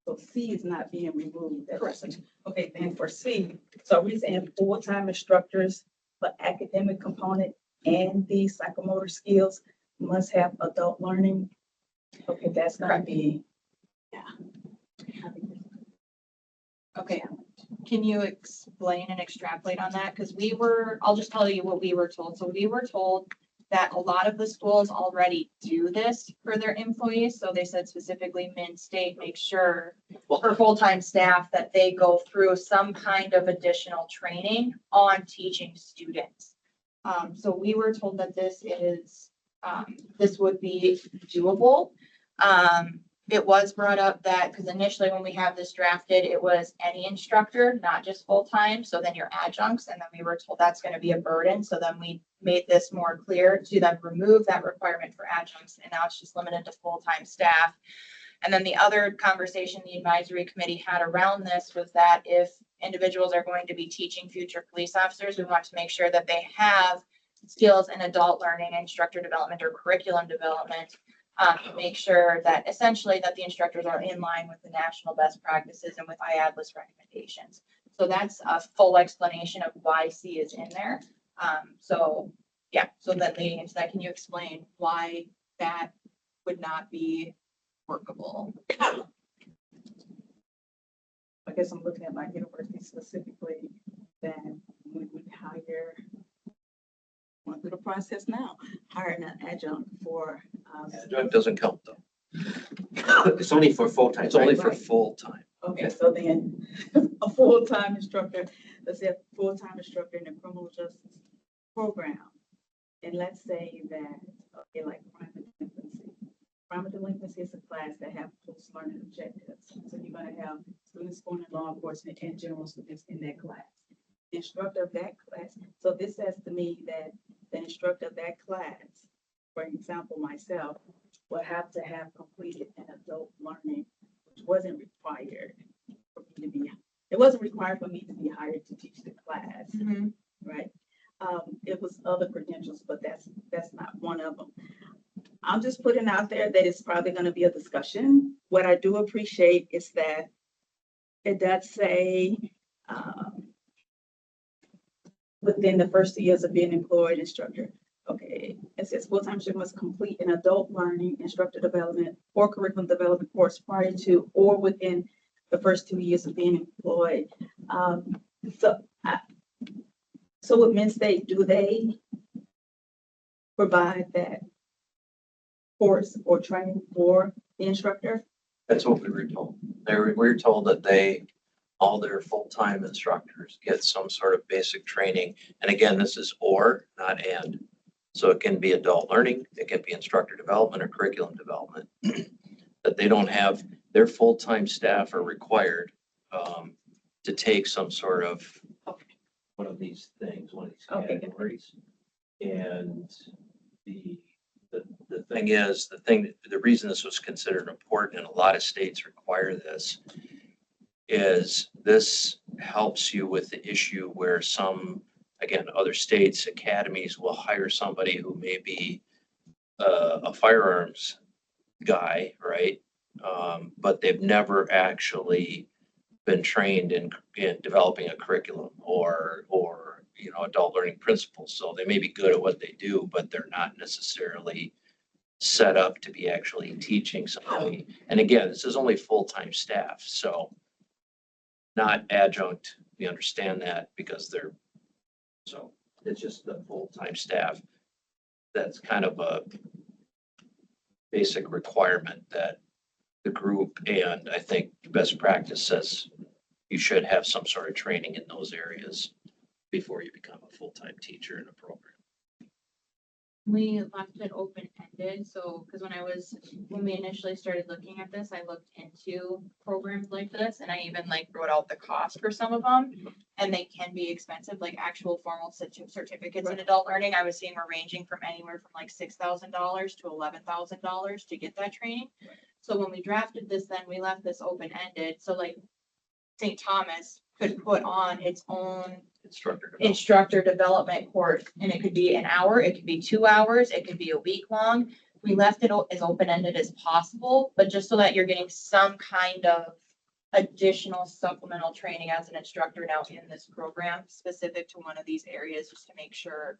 so C is not being removed. Correct. Okay, then for C, so we're saying full-time instructors for academic component and the psychomotor skills must have adult learning. Okay, that's gonna Correct. be. Okay, can you explain and extrapolate on that? Because I'll just tell you what we were told. So we were told that a lot of the schools already do this for their employees. So they said specifically Min State, make sure for full-time staff that they go through some kind of additional training on teaching students. So we were told that this would be doable. It was brought up that, because initially when we have this drafted, it was any instructor, not just full-time, so then your adjuncts, and then we were told that's gonna be a burden, so then we made this more clear to then remove that requirement for adjuncts, and now it's just limited to full-time staff. And then the other conversation the advisory committee had around this was that if individuals are going to be teaching future police officers, we want to make sure that they have skills in adult learning, instructor development, or curriculum development, to make sure that essentially that the instructors are in line with the national best practices and with IADLIS recommendations. So that's a full explanation of why C is in there. So then leading into that, can you explain why that would not be workable? I guess I'm looking at my university specifically, then we would hire, going through the process now, hiring an adjunct for, Adjunct doesn't count though. It's only for full-time, It's only right? for Right. full-time. okay, so then a full-time instructor, let's say a full-time instructor in the criminal justice program. And let's say that, okay, like crime and delinquency. Crime and delinquency is a class that have post-learning objectives. So you're gonna have students going in law enforcement and general students in that class. The instructor of that class, so this says to me that the instructor of that class, for example, myself, will have to have completed an adult learning, which wasn't required for me to be, it wasn't required for me to be hired to teach the class, right? It was other credentials, but that's not one of them. I'm just putting out there that it's probably gonna be a discussion. What I do appreciate is that it does say, within the first 2 years of being employed instructor. Okay, it says full-time instructor must complete an adult learning, instructor development, or curriculum development course prior to or within the first 2 years of being employed. So with Min State, do they provide that course or training for the instructor? That's what we were told. We were told that all their full-time instructors get some sort of basic training. And again, this is or, not and. So it can be adult learning, it can be instructor development or curriculum development. That they don't have, their full-time staff are required to take some sort of one of these things, one of these Okay. categories. And the thing is, the reason this was considered important, and a lot of states require this, is this helps you with the issue where some, again, other states, academies will hire somebody who may be a firearms guy, right? But they've never actually been trained in developing a curriculum or adult learning principles. So they may be good at what they do, but they're not necessarily set up to be actually teaching somebody. And again, this is only full-time staff, so not adjunct. We understand that because so it's just the full-time staff. That's kind of a basic requirement that the group, and I think best practice says you should have some sort of training in those areas before you become a full-time teacher in a program. We left it open-ended, so, because when we initially started looking at this, I looked into programs like this, and I even wrote out the cost for some of them. And they can be expensive, like actual formal certificates in adult learning, I was seeing were ranging from anywhere from $6,000 to $11,000 to get that training. So when we drafted this, then we left this open-ended, so St. Thomas could put on its own instructor development course, and it could be an hour, it could be 2 hours, it could be a week long. We left it as open-ended as possible, but just so that you're getting some kind of additional supplemental training as an instructor now in this program specific to one of these areas, just to make sure,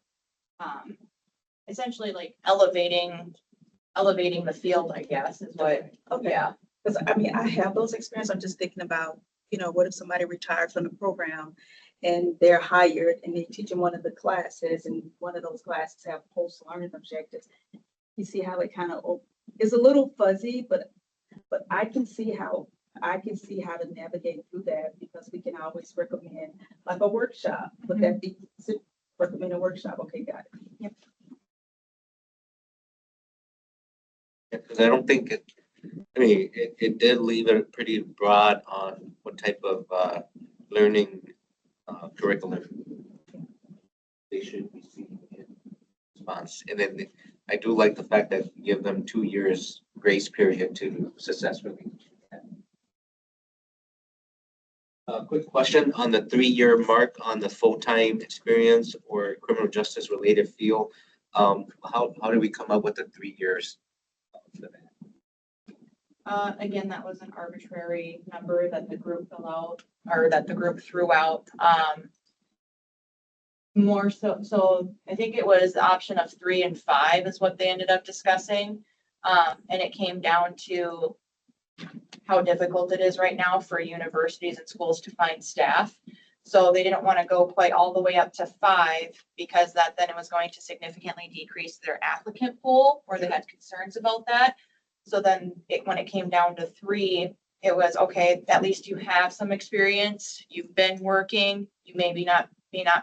essentially elevating the field, I guess, is what, Okay. yeah. Because I mean, I have those experiences. I'm just thinking about, what if somebody retired from the program and they're hired and they teach in one of the classes, and one of those classes have post-learning objectives. You see how it kind of is a little fuzzy, but I can see how to navigate through that, because we can always recommend like a workshop. Would that be, recommend a workshop? Okay, got it. Yep. Because I don't think it did leave it pretty broad on what type of learning curriculum they should be seeking in response. And then I do like the fact that you give them 2 years grace period to successfully. Quick question on the 3-year mark on the full-time experience or criminal justice related field. How do we come up with the 3 years? Again, that was an arbitrary number that the group allowed, or that the group threw out. More so I think it was the option of 3 and 5 is what they ended up discussing. And it came down to how difficult it is right now for universities and schools to find staff. So they didn't want to go quite all the way up to 5, because then it was going to significantly decrease their applicant pool, or they had concerns about that. So then when it came down to 3, it was, okay, at least you have some experience, you've been working, you may not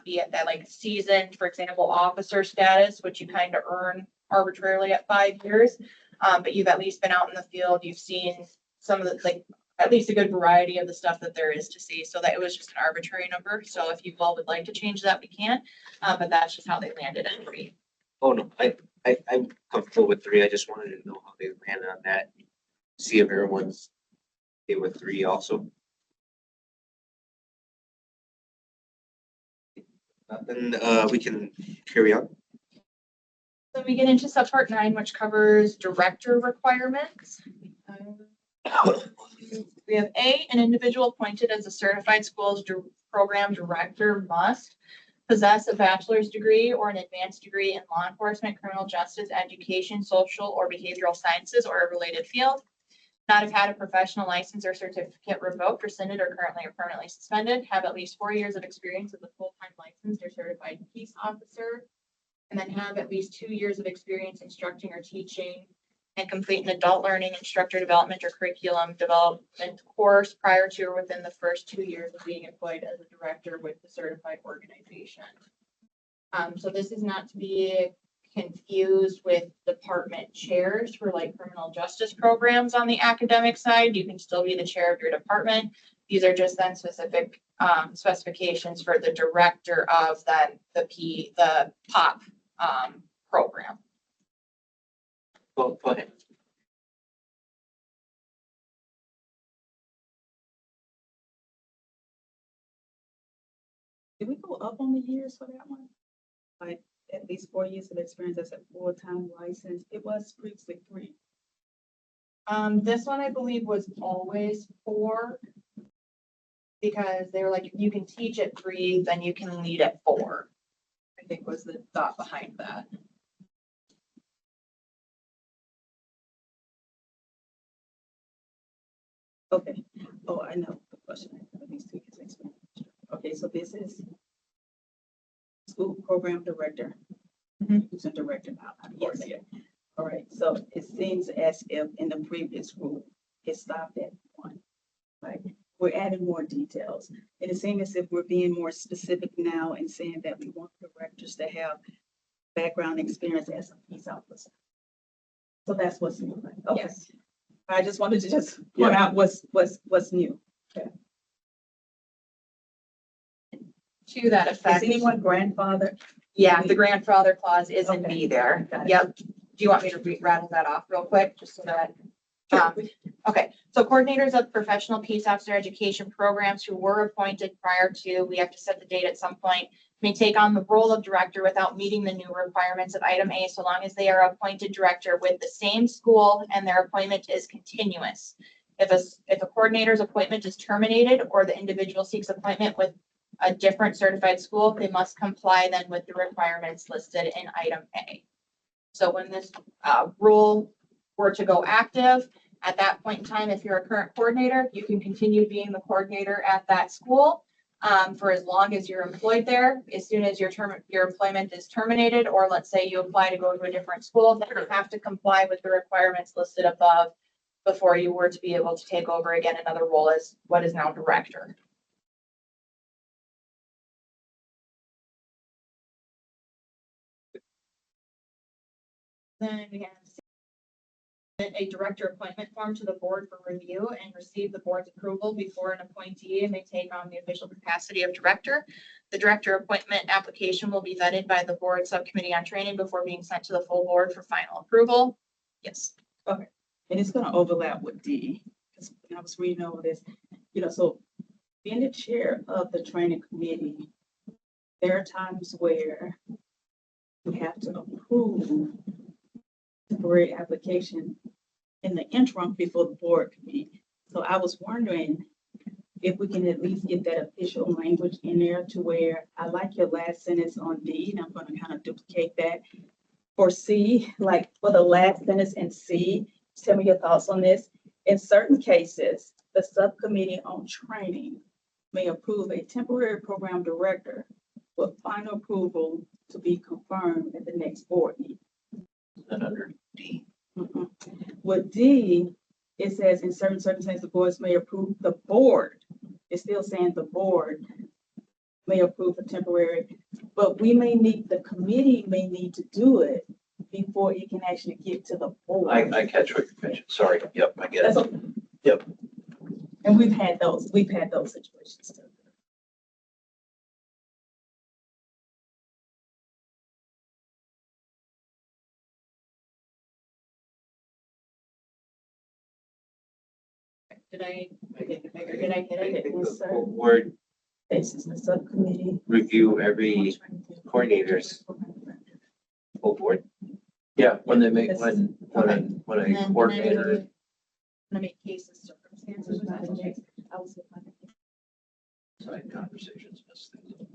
be at that like seasoned, for example, officer status, which you kind of earn arbitrarily at 5 years. But you've at least been out in the field, you've seen some of the, like, at least a good variety of the stuff that there is to see. So that it was just an arbitrary number. So if you all would like to change that, we can, but that's just how they landed at 3. Oh, no, I'm comfortable with 3. I just wanted to know how they landed on that. See if everyone's okay with 3 also. Then we can carry on. Then we get into subpart 9, which covers director requirements. We have A, an individual appointed as a certified schools program director must possess a bachelor's degree or an advanced degree in law enforcement, criminal justice, education, social or behavioral sciences, or a related field. Not have had a professional license or certificate revoked, rescinded, or currently or permanently suspended. Have at least 4 years of experience as a full-time licensed or certified peace officer. And then have at least 2 years of experience instructing or teaching, and complete an adult learning, instructor development, or curriculum development course prior to or within the first 2 years of being employed as a director with the certified organization. So this is not to be confused with department chairs for like criminal justice programs on the academic side. You can still be the chair of your department. These are just then specific specifications for the director of then the POP program. Go ahead. Did we go up on the years for that one? Like at least 4 years of experience as a full-time license. It was previously 3. This one I believe was always 4, because they were like, if you can teach at 3, then you can lead at 4. I think was the thought behind that. Okay. Oh, I know the question. At least 2 years experience. Okay, so this is school program director. Who's a director now? Yes. All right, so it seems as if in the previous group, it stopped at 1. Right? We're adding more details. And it seems as if we're being more specific now and saying that we want directors to have background experience as a peace officer. So that's what's new, right? Okay. Yes. I just wanted to just point out what's new. To that Is effect. anyone grandfather? Yeah, the grandfather clause is in Okay. B there. Got it. Yep. Do you want me to rattle that off real quick, just so that? Okay, so coordinators of professional peace officer education programs who were appointed prior to, we have to set the date at some point, may take on the role of director without meeting the new requirements of item A, so long as they are appointed director with the same school and their appointment is continuous. If a coordinator's appointment is terminated or the individual seeks appointment with a different certified school, they must comply then with the requirements listed in item A. So when this rule were to go active, at that point in time, if you're a current coordinator, you can continue being the coordinator at that school. for as long as you're employed there. As soon as your employment is terminated, or let's say you apply to go to a different school, then you have to comply with the requirements listed above before you were to be able to take over again another role as what is now director. Then we have a director appointment form to the board for review and receive the board's approval before an appointee may take on the official capacity of director. The director appointment application will be vetted by the board subcommittee on training before being sent to the full board for final approval. Yes. And it's gonna overlap with D, because when I was reading over this, so being the chair of the training committee, there are times where you have to approve temporary application in the interim before the board can meet. So I was wondering if we can at least get that official language in there to where, I like your last sentence on D, and I'm gonna kind of duplicate that. For C, like for the last sentence in C, tell me your thoughts on this. In certain cases, the subcommittee on training may approve a temporary program director with final approval to be confirmed at the next board meeting. Then under D. With D, it says in certain circumstances, the boards may approve, the board, it's still saying the board may approve a temporary, but the committee may need to do it before it can actually get to the board. I catch what you're catching. Sorry. Yep, I get That's it. okay. Yep. And we've had those situations too. Did I hit I it? think Yes, the sir. full board This is the subcommittee. review every coordinator's full board. Yeah, when they make, This- when And a then coordinator, Gonna make cases, circumstances. I was with my- side conversations, miss things.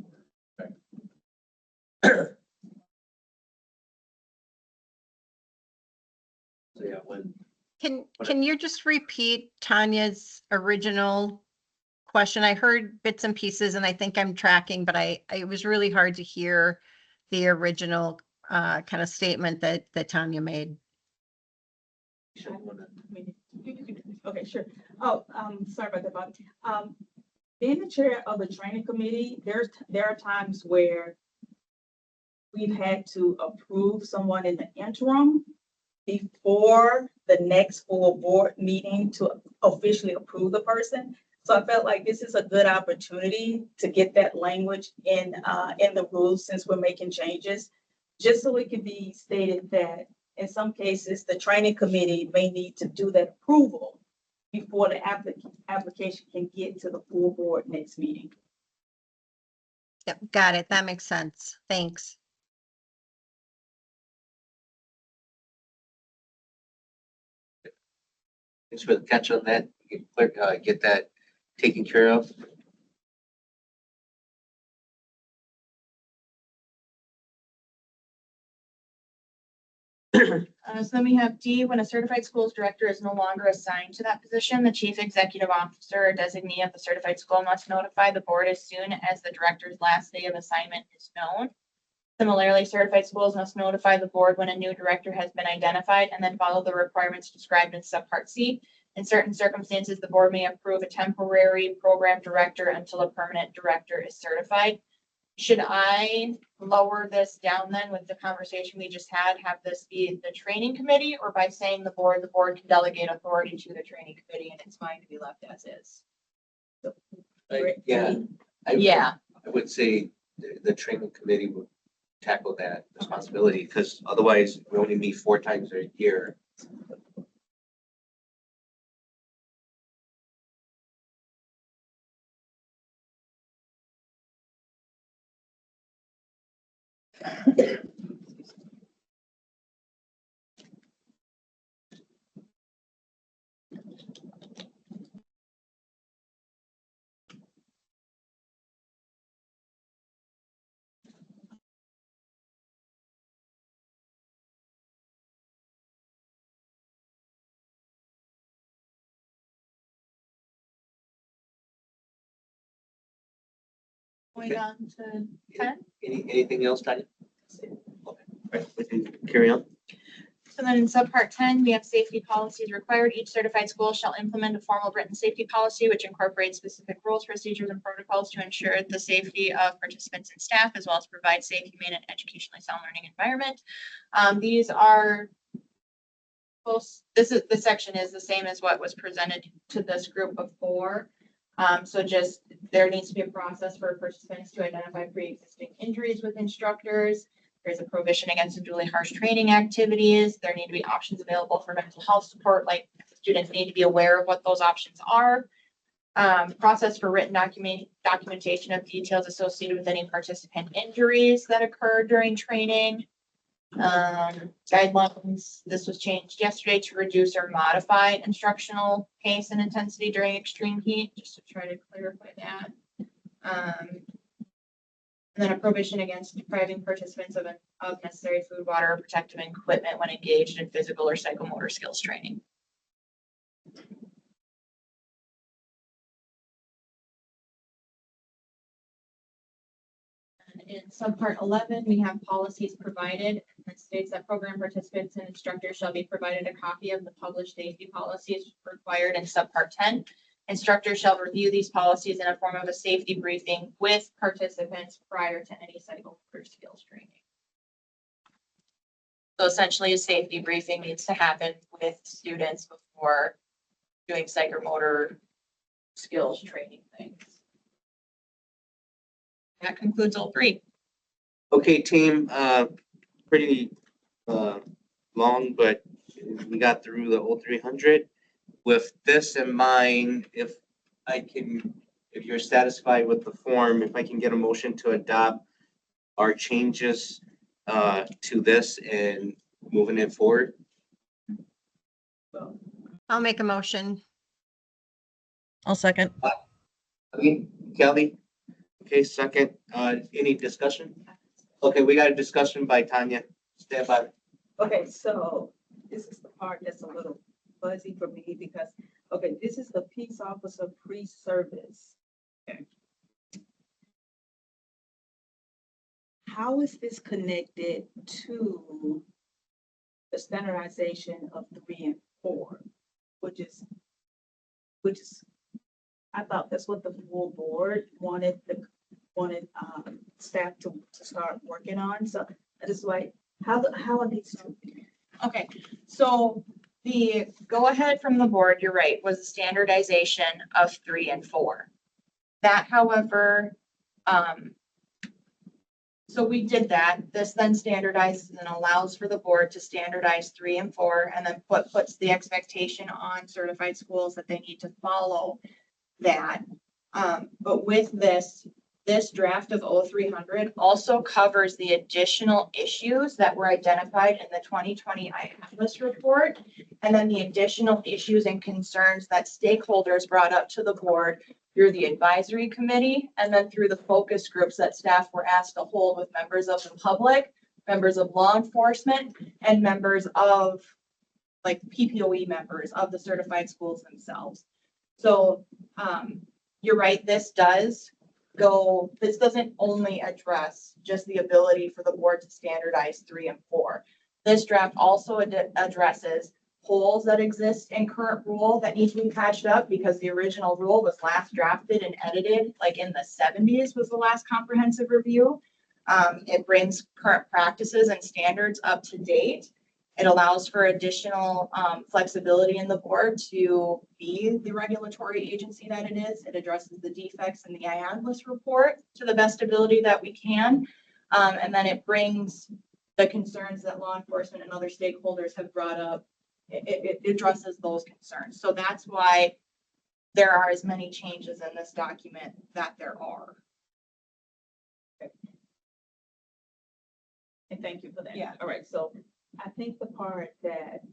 So yeah, when, Can you just repeat Tanya's original question? I heard bits and pieces and I think I'm tracking, but it was really hard to hear the original kind of statement that Tanya made. Okay, sure. Oh, sorry about that, Bob. Being the chair of the training committee, there are times where we've had to approve someone in the interim before the next full board meeting to officially approve the person. So I felt like this is a good opportunity to get that language in the rules since we're making changes, just so it can be stated that in some cases, the training committee may need to do that approval before the application can get to the full board next meeting. Yep, got it. That makes sense. Thanks. Thanks for the catch on that. Get that taken care of. So then we have D, when a certified schools director is no longer assigned to that position, the chief executive officer or designee of the certified school must notify the board as soon as the director's last day of assignment is known. Similarly, certified schools must notify the board when a new director has been identified and then follow the requirements described in subpart C. In certain circumstances, the board may approve a temporary program director until a permanent director is certified. Should I lower this down then with the conversation we just had, have this be the training committee, or by saying the board can delegate authority to the training committee and it's fine to be left as is? Yeah. Yeah. I would say the training committee would tackle that responsibility, because otherwise we only meet 4 times a year. Going on to 10. Anything else, Tanya? Okay, right, we can carry on. So then in subpart 10, we have safety policies required. Each certified school shall implement a formal written safety policy which incorporates specific rules, procedures, and protocols to ensure the safety of participants and staff, as well as provide safe, humane, and educationally sound learning environment. These are this section is the same as what was presented to this group before. So just there needs to be a process for participants to identify pre-existing injuries with instructors. There's a prohibition against unduly harsh training activities. There need to be options available for mental health support, like students need to be aware of what those options are. Process for written documentation of details associated with any participant injuries that occurred during training. Guidelines, this was changed yesterday to reduce or modify instructional pace and intensity during extreme heat, just to try to clarify that. And then a prohibition against depriving participants of necessary food, water, or protective equipment when engaged in physical or psychomotor skills training. In subpart 11, we have policies provided. It states that program participants and instructors shall be provided a copy of the published safety policies required in subpart 10. Instructors shall review these policies in a form of a safety briefing with participants prior to any psychomotor skills training. So essentially, a safety briefing needs to happen with students before doing psychomotor skills training things. That concludes all three. Okay, team, pretty long, but we got through the 0300. With this in mind, if you're satisfied with the form, if I can get a motion to adopt our changes to this and moving it forward. I'll make a motion. I'll second. Okay, Kelly? Okay, second. Any discussion? Okay, we got a discussion by Tanya. Stand by. Okay, so this is the part that's a little fuzzy for me because, okay, this is the peace officer pre-service. Okay. How is this connected to the standardization of 3 and 4, which is, I thought that's what the full board wanted staff to start working on. So I just like, how are these two? Okay, so the go ahead from the board, you're right, was the standardization of 3 and 4. That, however, so we did that. This then standardizes and allows for the board to standardize 3 and 4, and then puts the expectation on certified schools that they need to follow that. But with this draft of 0300 also covers the additional issues that were identified in the 2020 IATLAS report, and then the additional issues and concerns that stakeholders brought up to the board through the advisory committee, and then through the focus groups that staff were asked to hold with members of the public, members of law enforcement, and members of like PPOE members of the certified schools themselves. So you're right, this doesn't only address just the ability for the board to standardize 3 and 4. This draft also addresses holes that exist in current rule that need to be patched up because the original rule was last drafted and edited like in the 70s was the last comprehensive review. It brings current practices and standards up to date. It allows for additional flexibility in the board to be the regulatory agency that it is. It addresses the defects in the IATLAS report to the best ability that we can. And then it brings the concerns that law enforcement and other stakeholders have brought up. It addresses those concerns. So that's why there are as many changes in this document that there are. And thank you for that. Yeah. All right, so I think the part that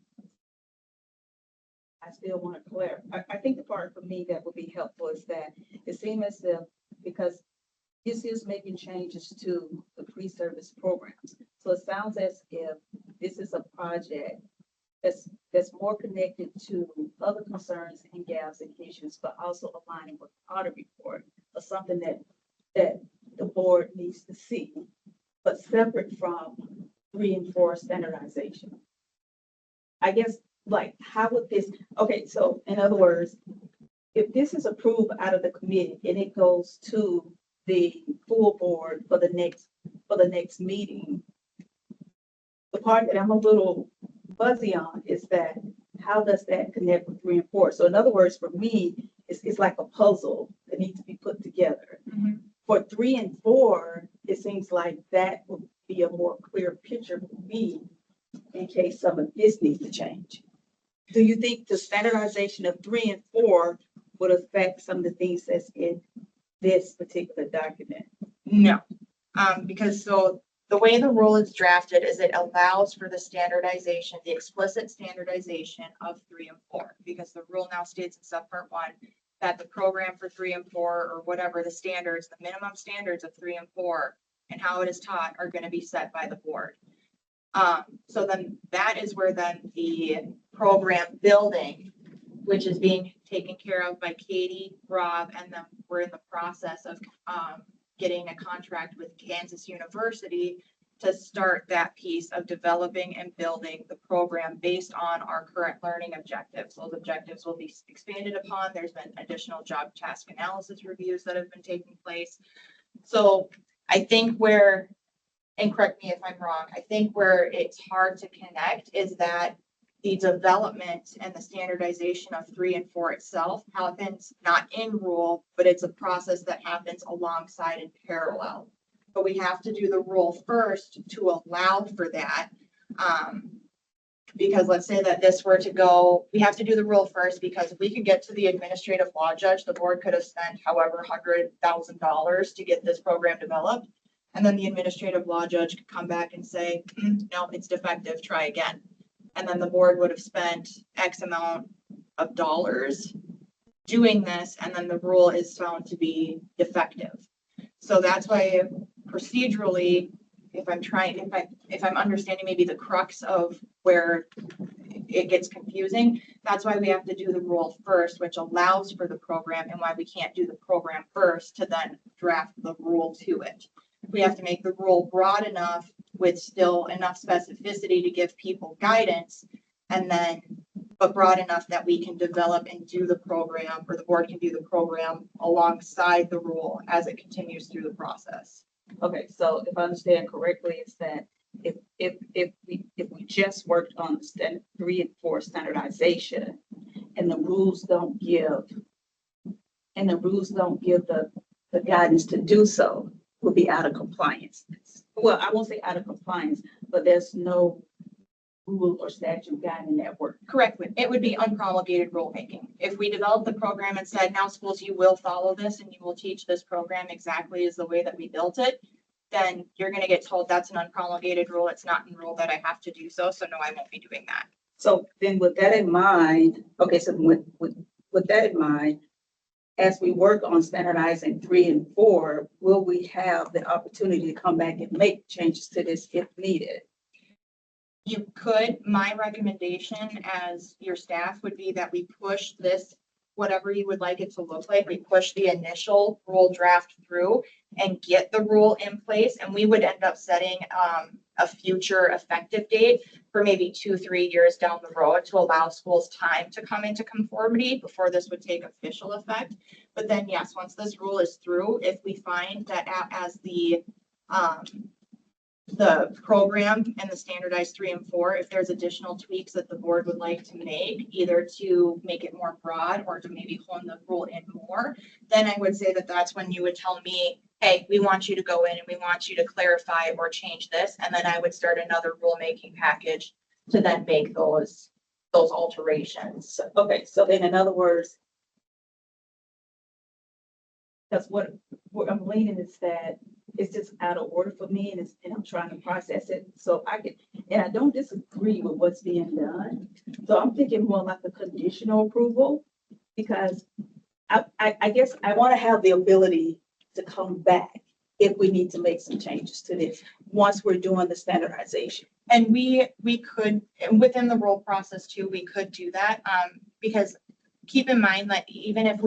I still want to clarify, I think the part for me that would be helpful is that it seems as if, because this is making changes to the pre-service programs. So it sounds as if this is a project that's more connected to other concerns and gaps and issues, but also aligning with the audit report or something that the board needs to see, but separate from 3 and 4 standardization. I guess, like, how would this, okay, so in other words, if this is approved out of the committee and it goes to the full board for the next meeting, the part that I'm a little fuzzy on is that, how does that connect with 3 and 4? So in other words, for me, it's like a puzzle that needs to be put together. For 3 and 4, it seems like that would be a more clear picture for me in case some of this needs to change. Do you think the standardization of 3 and 4 would affect some of the things that's in this particular document? No, because so the way the rule is drafted is it allows for the standardization, the explicit standardization of 3 and 4, because the rule now states in subpart 1 that the program for 3 and 4, or whatever the standards, the minimum standards of 3 and 4, and how it is taught are going to be set by the board. So then that is where then the program building, which is being taken care of by Katie, Rob, and then we're in the process of getting a contract with Kansas University to start that piece of developing and building the program based on our current learning objectives. Those objectives will be expanded upon. There's been additional job task analysis reviews that have been taking place. So I think where, and correct me if I'm wrong, I think where it's hard to connect is that the development and the standardization of 3 and 4 itself happens not in rule, but it's a process that happens alongside in parallel. But we have to do the rule first to allow for that. Because let's say that this were to go, we have to do the rule first, because if we could get to the administrative law judge, the board could have spent however $100,000 to get this program developed. And then the administrative law judge could come back and say, no, it's defective, try again. And then the board would have spent X amount of dollars doing this, and then the rule is found to be defective. So that's why procedurally, if I'm understanding maybe the crux of where it gets confusing, that's why we have to do the rule first, which allows for the program, and why we can't do the program first to then draft the rule to it. We have to make the rule broad enough with still enough specificity to give people guidance, and then, but broad enough that we can develop and do the program, or the board can do the program alongside the rule as it continues through the process. Okay, so if I understand correctly, it's that if we just worked on the 3 and 4 standardization, and the rules don't give the guidance to do so, we'll be out of compliance. Well, I won't say out of compliance, but there's no rule or statute guiding that work. Correctly. It would be unpromulgated rulemaking. If we developed the program and said, now schools, you will follow this and you will teach this program exactly as the way that we built it, then you're going to get told that's an unpromulgated rule. It's not in rule that I have to do so. So no, I won't be doing that. So then with that in mind, okay, so with that in mind, as we work on standardizing 3 and 4, will we have the opportunity to come back and make changes to this if needed? You could, my recommendation as your staff would be that we push this, whatever you would like it to look like, we push the initial rule draft through and get the rule in place. And we would end up setting a future effective date for maybe 2-3 years down the road to allow schools time to come into conformity before this would take official effect. But then, yes, once this rule is through, if we find that as the program and the standardized 3 and 4, if there's additional tweaks that the board would like to make, either to make it more broad or to maybe hone the rule in more, then I would say that that's when you would tell me, hey, we want you to go in and we want you to clarify or change this. And then I would start another rulemaking package to then make those alterations. Okay, so then in other words, that's what I'm leaning is that it's just out of order for me, and I'm trying to process it. So I don't disagree with what's being done. So I'm thinking more like a conditional approval, because I guess I want to have the ability to come back if we need to make some changes to this once we're doing the standardization. And we could, within the rule process too, we could do that because keep in mind that even if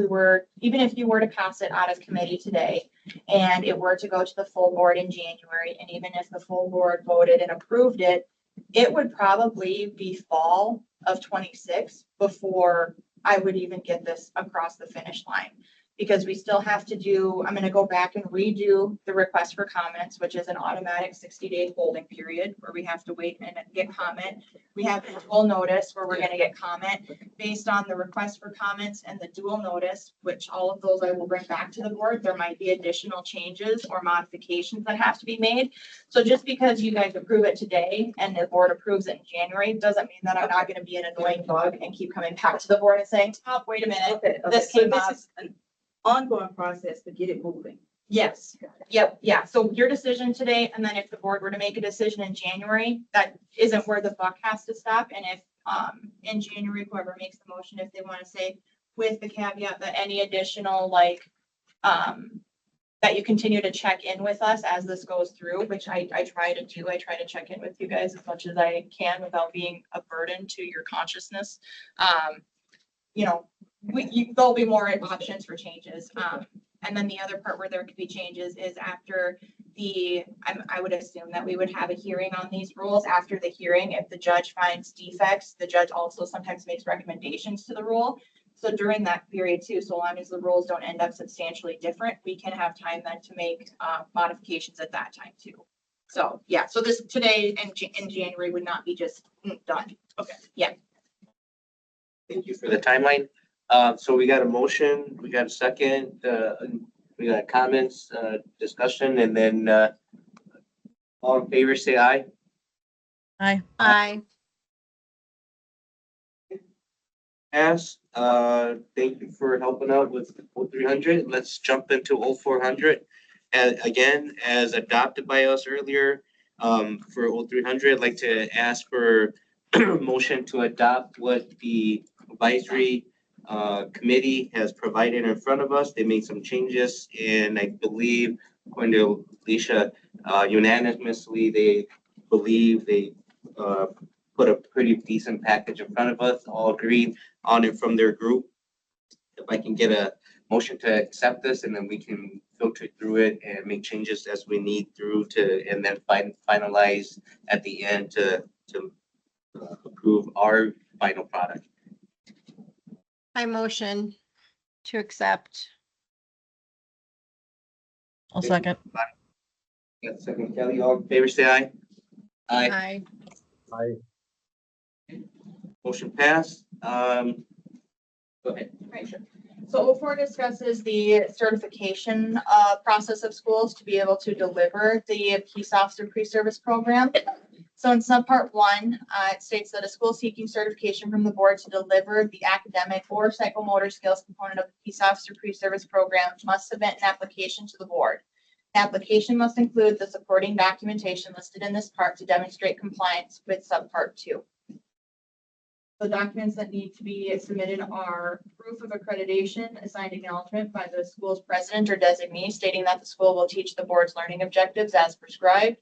you were to pass it out of committee today and it were to go to the full board in January, and even if the full board voted and approved it, it would probably be fall of 26 before I would even get this across the finish line. Because we still have to do, I'm gonna go back and redo the request for comments, which is an automatic 60-day holding period where we have to wait and get comment. We have a dual notice where we're gonna get comment based on the request for comments and the dual notice, which all of those I will bring back to the board. There might be additional changes or modifications that have to be made. So just because you guys approve it today and the board approves it in January, doesn't mean that I'm not gonna be an annoying bug and keep coming back to the board and saying, oh, wait a minute, Okay, this so came up. this is an ongoing process to get it moving. Yes, yep, yeah. So your decision today, and then if the board were to make a decision in January, that isn't where the buck has to stop. And if, in January, whoever makes the motion, if they want to say with the caveat that any additional, like, that you continue to check in with us as this goes through, which I try to do. I try to check in with you guys as much as I can without being a burden to your consciousness. You know, there'll be more options for changes. And then the other part where there could be changes is after I would assume that we would have a hearing on these rules. After the hearing, if the judge finds defects, the judge also sometimes makes recommendations to the rule. So during that period too, so long as the rules don't end up substantially different, we can have time then to make modifications at that time too. So, yeah, so this today and in January would not be just done. Okay, yeah. Thank you for the timeline. So we got a motion, we got a second, we got comments, discussion, and then, all in favor, say aye. Aye. Aye. Pass. Thank you for helping out with 0300. Let's jump into 0400. And again, as adopted by us earlier, for 0300, I'd like to ask for motion to adopt what the advisory committee has provided in front of us. They made some changes, and I believe, according to Alicia, unanimously, they believe they put a pretty decent package in front of us, all agreed on it from their group. If I can get a motion to accept this, and then we can filter through it and make changes as we need through to, and then finalize at the end to approve our final product. I motion to accept. I'll second. Got a second, Kelly, all in favor, say aye. Aye. Aye. Aye. Motion passed. Go ahead. Right, sure. So 04 discusses the certification process of schools to be able to deliver the Peace Officer Pre-Service Program. So in subpart 1, it states that a school seeking certification from the board to deliver the academic or psychomotor skills component of the Peace Officer Pre-Service Program must submit an application to the board. The application must include the supporting documentation listed in this part to demonstrate compliance with subpart 2. The documents that need to be submitted are proof of accreditation, assigned acknowledgement by the school's president or designee stating that the school will teach the board's learning objectives as prescribed,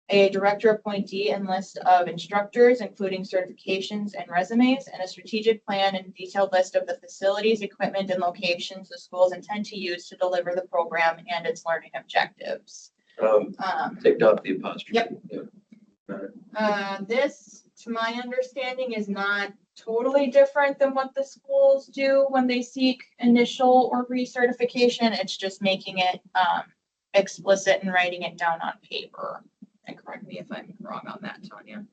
a director appointee and list of instructors, including certifications and resumes, and a strategic plan and detailed list of the facilities, equipment, and locations the schools intend to use to deliver the program and its learning objectives. Take off the apostrophe. Yep. This, to my understanding, is not totally different than what the schools do when they seek initial or recertification. It's just making it explicit and writing it down on paper. And correct me if I'm wrong on that, Tanya.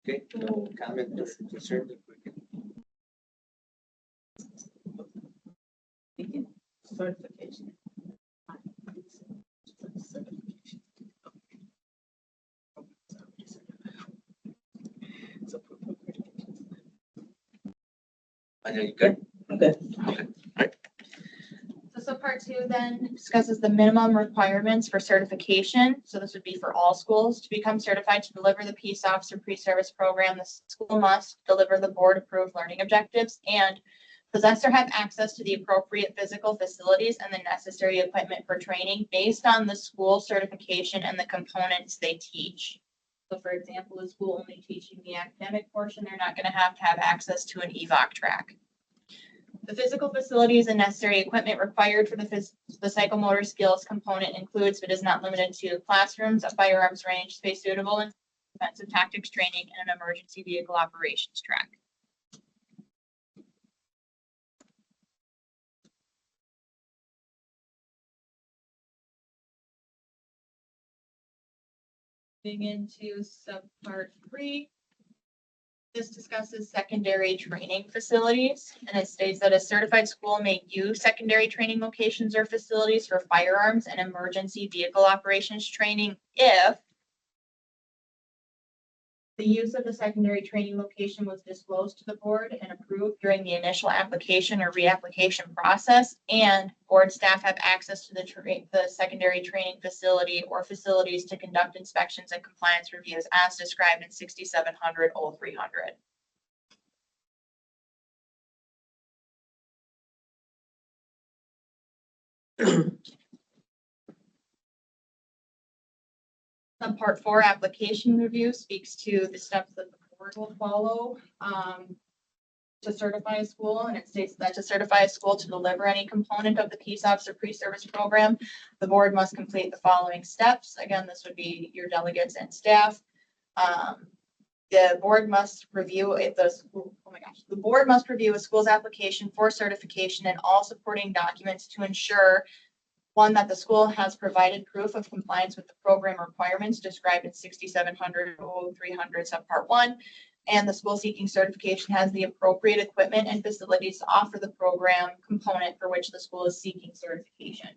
Okay, no comment, no concern. Certification. I know you good. Okay. So part 2 then discusses the minimum requirements for certification. So this would be for all schools. To become certified to deliver the Peace Officer Pre-Service Program, the school must deliver the board approved learning objectives and possess or have access to the appropriate physical facilities and the necessary equipment for training based on the school certification and the components they teach. So for example, the school only teaching the academic portion, they're not gonna have access to an EVOC track. The physical facilities and necessary equipment required for the psychomotor skills component includes, but is not limited to, classrooms, a firearms range, space suitable and defensive tactics training, and an emergency vehicle operations track. Moving into subpart 3. This discusses secondary training facilities, and it states that a certified school may use secondary training locations or facilities for firearms and emergency vehicle operations training if the use of the secondary training location was disclosed to the board and approved during the initial application or reapplication process, and board staff have access to the secondary training facility or facilities to conduct inspections and compliance reviews as described in 6700 0300. Part 4 application review speaks to the steps that the board will follow to certify a school, and it states that to certify a school to deliver any component of the Peace Officer pre-service program, the board must complete the following steps. Again, this would be your delegates and staff. The board must review the board must review a school's application for certification and all supporting documents to ensure, one, that the school has provided proof of compliance with the program requirements described in 6700 0300 subpart 1, and the school seeking certification has the appropriate equipment and facilities to offer the program component for which the school is seeking certification.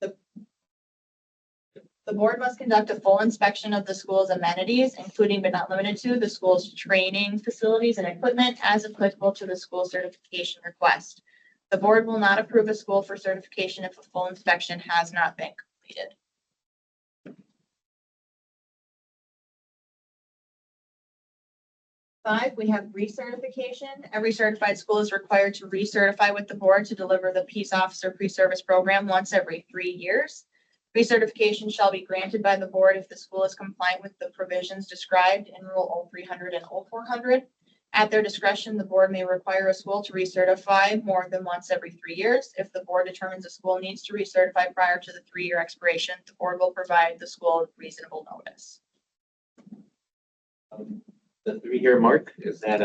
The board must conduct a full inspection of the school's amenities, including but not limited to the school's training facilities and equipment as applicable to the school certification request. The board will not approve a school for certification if a full inspection has not been completed. Five, we have recertification. Every certified school is required to recertify with the board to deliver the Peace Officer pre-service program once every 3 years. Recertification shall be granted by the board if the school is compliant with the provisions described in Rule 0300 and 0400. At their discretion, the board may require a school to recertify more than once every 3 years. If the board determines a school needs to recertify prior to the 3-year expiration, the board will provide the school reasonable notice. The 3-year mark, is that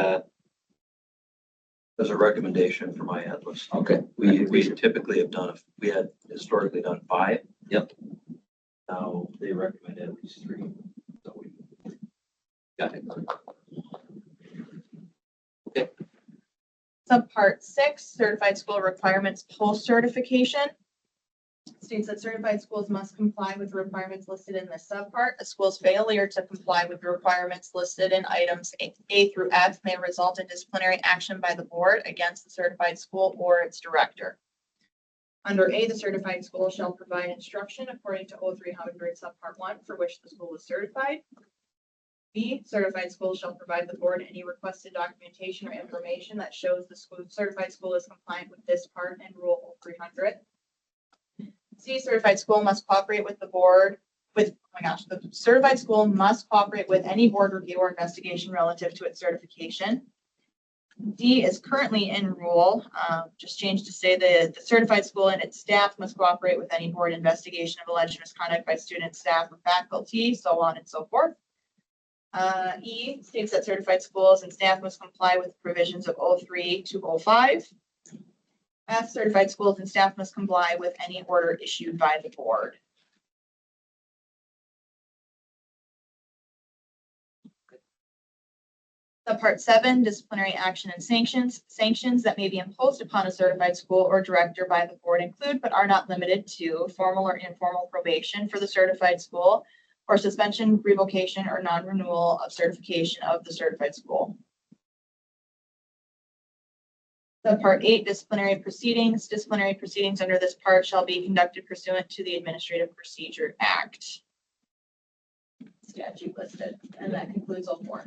As a recommendation from my Atlas. okay? We typically have done, we had historically done 5. Yep. Now they recommend at least 3. So we Got it. Subpart 6, certified school requirements post-certification. States that certified schools must comply with the requirements listed in this subpart. A school's failure to comply with the requirements listed in items A through F may result in disciplinary action by the board against the certified school or its director. Under A, the certified school shall provide instruction according to 0300 subpart 1 for which the school is certified. B, certified school shall provide the board any requested documentation or information that shows the certified school is compliant with this part and Rule 300. C, certified school must cooperate with the board the certified school must cooperate with any board review or investigation relative to its certification. D is currently in rule, just changed to say the certified school and its staff must cooperate with any board investigation of alleged misconduct by students, staff, or faculty, so on and so forth. E states that certified schools and staff must comply with provisions of 03 to 05. F, certified schools and staff must comply with any order issued by the board. Subpart 7, disciplinary action and sanctions. Sanctions that may be imposed upon a certified school or director by the board include, but are not limited to, formal or informal probation for the certified school, or suspension, revocation, or non-renewal of certification of the certified school. Subpart 8, disciplinary proceedings. Disciplinary proceedings under this part shall be conducted pursuant to the Administrative Procedure Act. Statute listed, and that concludes all 4.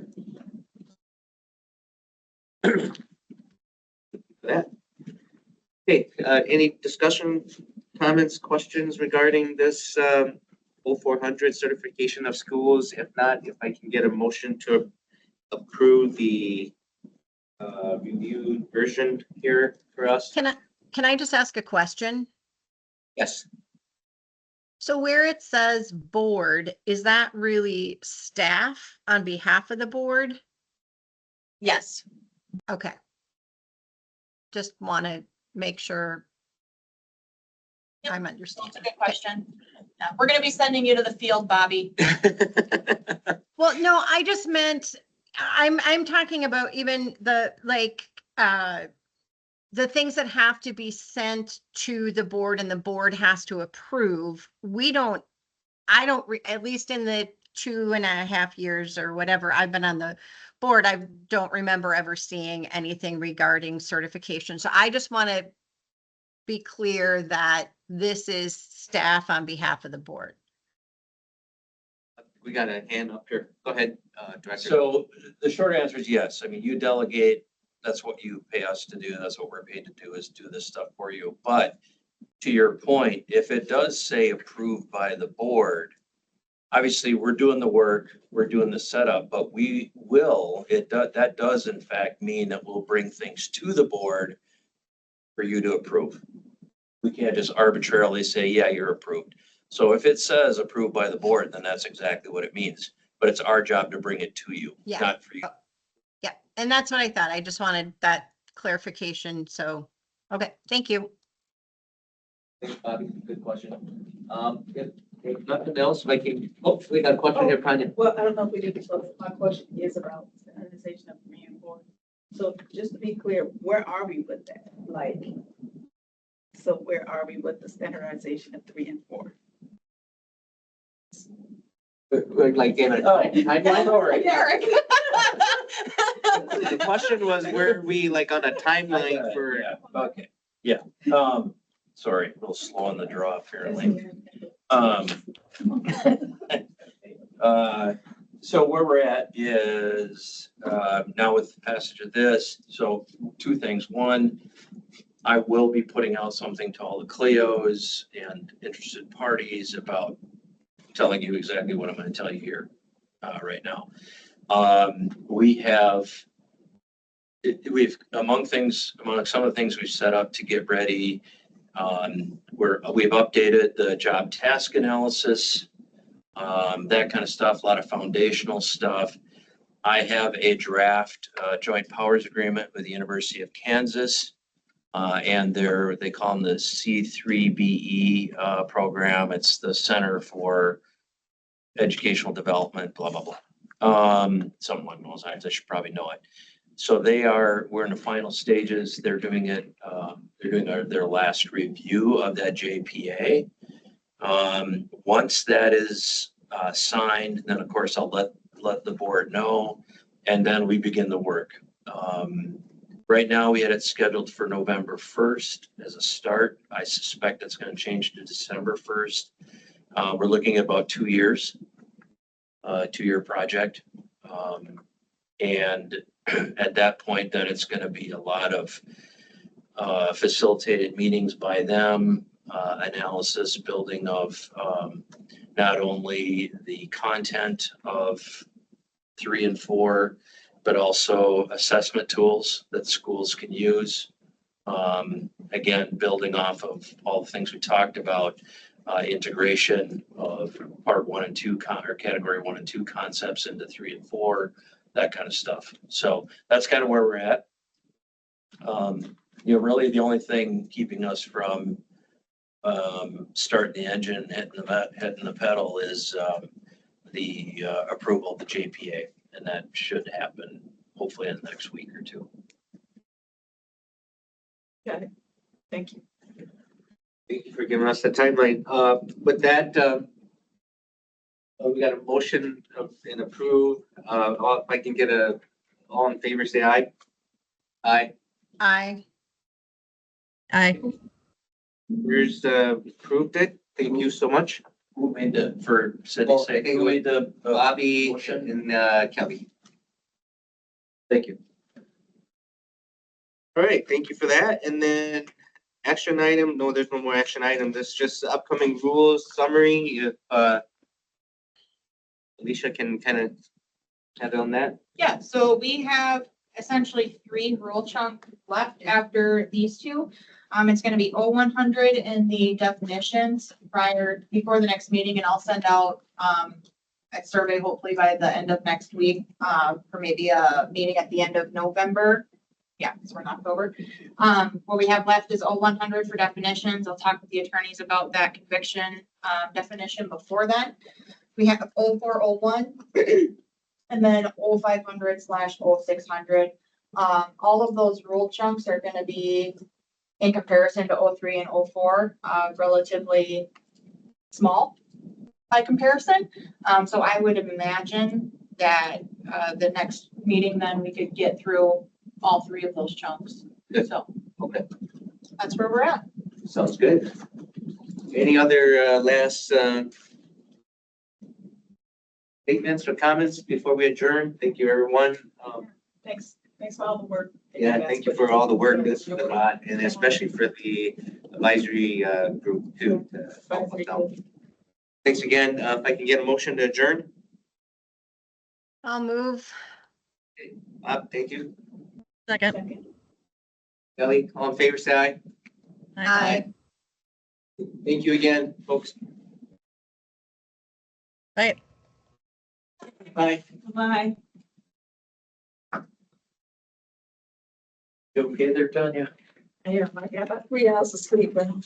for that. Okay, any discussion, comments, questions regarding this 0400 certification of schools? If not, if I can get a motion to approve the reviewed version here for us? Can I just ask a question? Yes. So where it says board, is that really staff on behalf of the board? Yes. Okay. Just want to make sure Yep. I'm That's understanding. a good question. Yeah, we're gonna be sending you to the field, Bobby. Well, no, I just meant, I'm talking about even the, like, the things that have to be sent to the board and the board has to approve. At least in the 2.5 years or whatever I've been on the board, I don't remember ever seeing anything regarding certification. So I just want to be clear that this is staff on behalf of the board. We got a hand up here. Go ahead, Director. So the short answer is yes. I mean, you delegate, that's what you pay us to do. That's what we're paid to do, is do this stuff for you. But to your point, if it does say approved by the board, obviously we're doing the work, we're doing the setup, but that does in fact mean that we'll bring things to the board for you to approve. We can't just arbitrarily say, yeah, you're approved. So if it says approved by the board, then that's exactly what it means. But it's our job to bring it to you, Yeah. not for you. Yeah, and that's what I thought. I just wanted that clarification. So, okay, thank you. Thanks, Bobby. Good question. If nothing else, we got a question here, Tanya. Well, I don't know if we did this, but my question is about standardization of 3 and 4. So just to be clear, where are we with that? So where are we with the standardization of 3 and 4? Like in a timeline? Sorry. Eric. The question was, where are we like on a timeline for? Yeah, okay, yeah. Sorry, a little slow on the draw apparently. So where we're at is, now with the passage of this, so 2 things. One, I will be putting out something to all the Cleos and interested parties about telling you exactly what I'm going to tell you here right now. We've among some of the things we've set up to get ready. We've updated the job task analysis, that kind of stuff, a lot of foundational stuff. I have a draft joint powers agreement with the University of Kansas. And they call them the C3BE program. It's the Center for Educational Development, blah, blah, blah. Something along those lines. I should probably know it. So we're in the final stages. They're doing it, they're doing their last review of that JPA. Once that is signed, then of course I'll let the board know, and then we begin the work. Right now, we had it scheduled for November 1st as a start. I suspect it's going to change to December 1st. We're looking at about 2 years, 2-year project. And at that point, then it's going to be a lot of facilitated meetings by them, analysis, building of not only the content of 3 and 4, but also assessment tools that schools can use. Again, building off of all the things we talked about, integration of part 1 and 2 or category 1 and 2 concepts into 3 and 4, that kind of stuff. So that's kind of where we're at. Really the only thing keeping us from starting the engine, hitting the pedal is the approval of the JPA. And that should happen hopefully in the next week or 2. Got it. Thank you. Thank you for giving us the timeline. With that, we got a motion and approve. If I can get all in favor, say aye. Aye. Aye. Aye. Here's approved it. Thank you so much. Who made for Sydney's sake, who made the Bobby motion? and Kelly. Thank you. All right, thank you for that. And then action item, no, there's no more action item. This is just upcoming rules summary. If Alicia can kind of add on that. Yeah, so we have essentially 3 rule chunks left after these 2. It's gonna be 0100 in the definitions before the next meeting, and I'll send out, a survey hopefully by the end of next week, for maybe a meeting at the end of November. Yeah, because we're in October. What we have left is 0100 for definitions. I'll talk with the attorneys about that conviction, definition before then. We have 0401 and then 0500/0600. All of those rule chunks are gonna be in comparison to 03 and 04, relatively small by comparison. So I would imagine that, the next meeting, then we could get through all 3 of those chunks. Good. So Okay, that's where we're at. sounds good. Any other last statements or comments before we adjourn? Thank you, everyone. Thanks for all the work. that Yeah, guys thank you put for all the work into this is a lot, and especially for the advisory group too. To help us out. Thanks again. If I can get a motion to adjourn. I'll move. Bob, thank you. Second. Second. Ellie, all in favor, say aye. Aye. Thank you again, folks. Bye. Bye. Bye. You okay there, Tanya? Yeah, I got about 3 hours of sleep, but I'm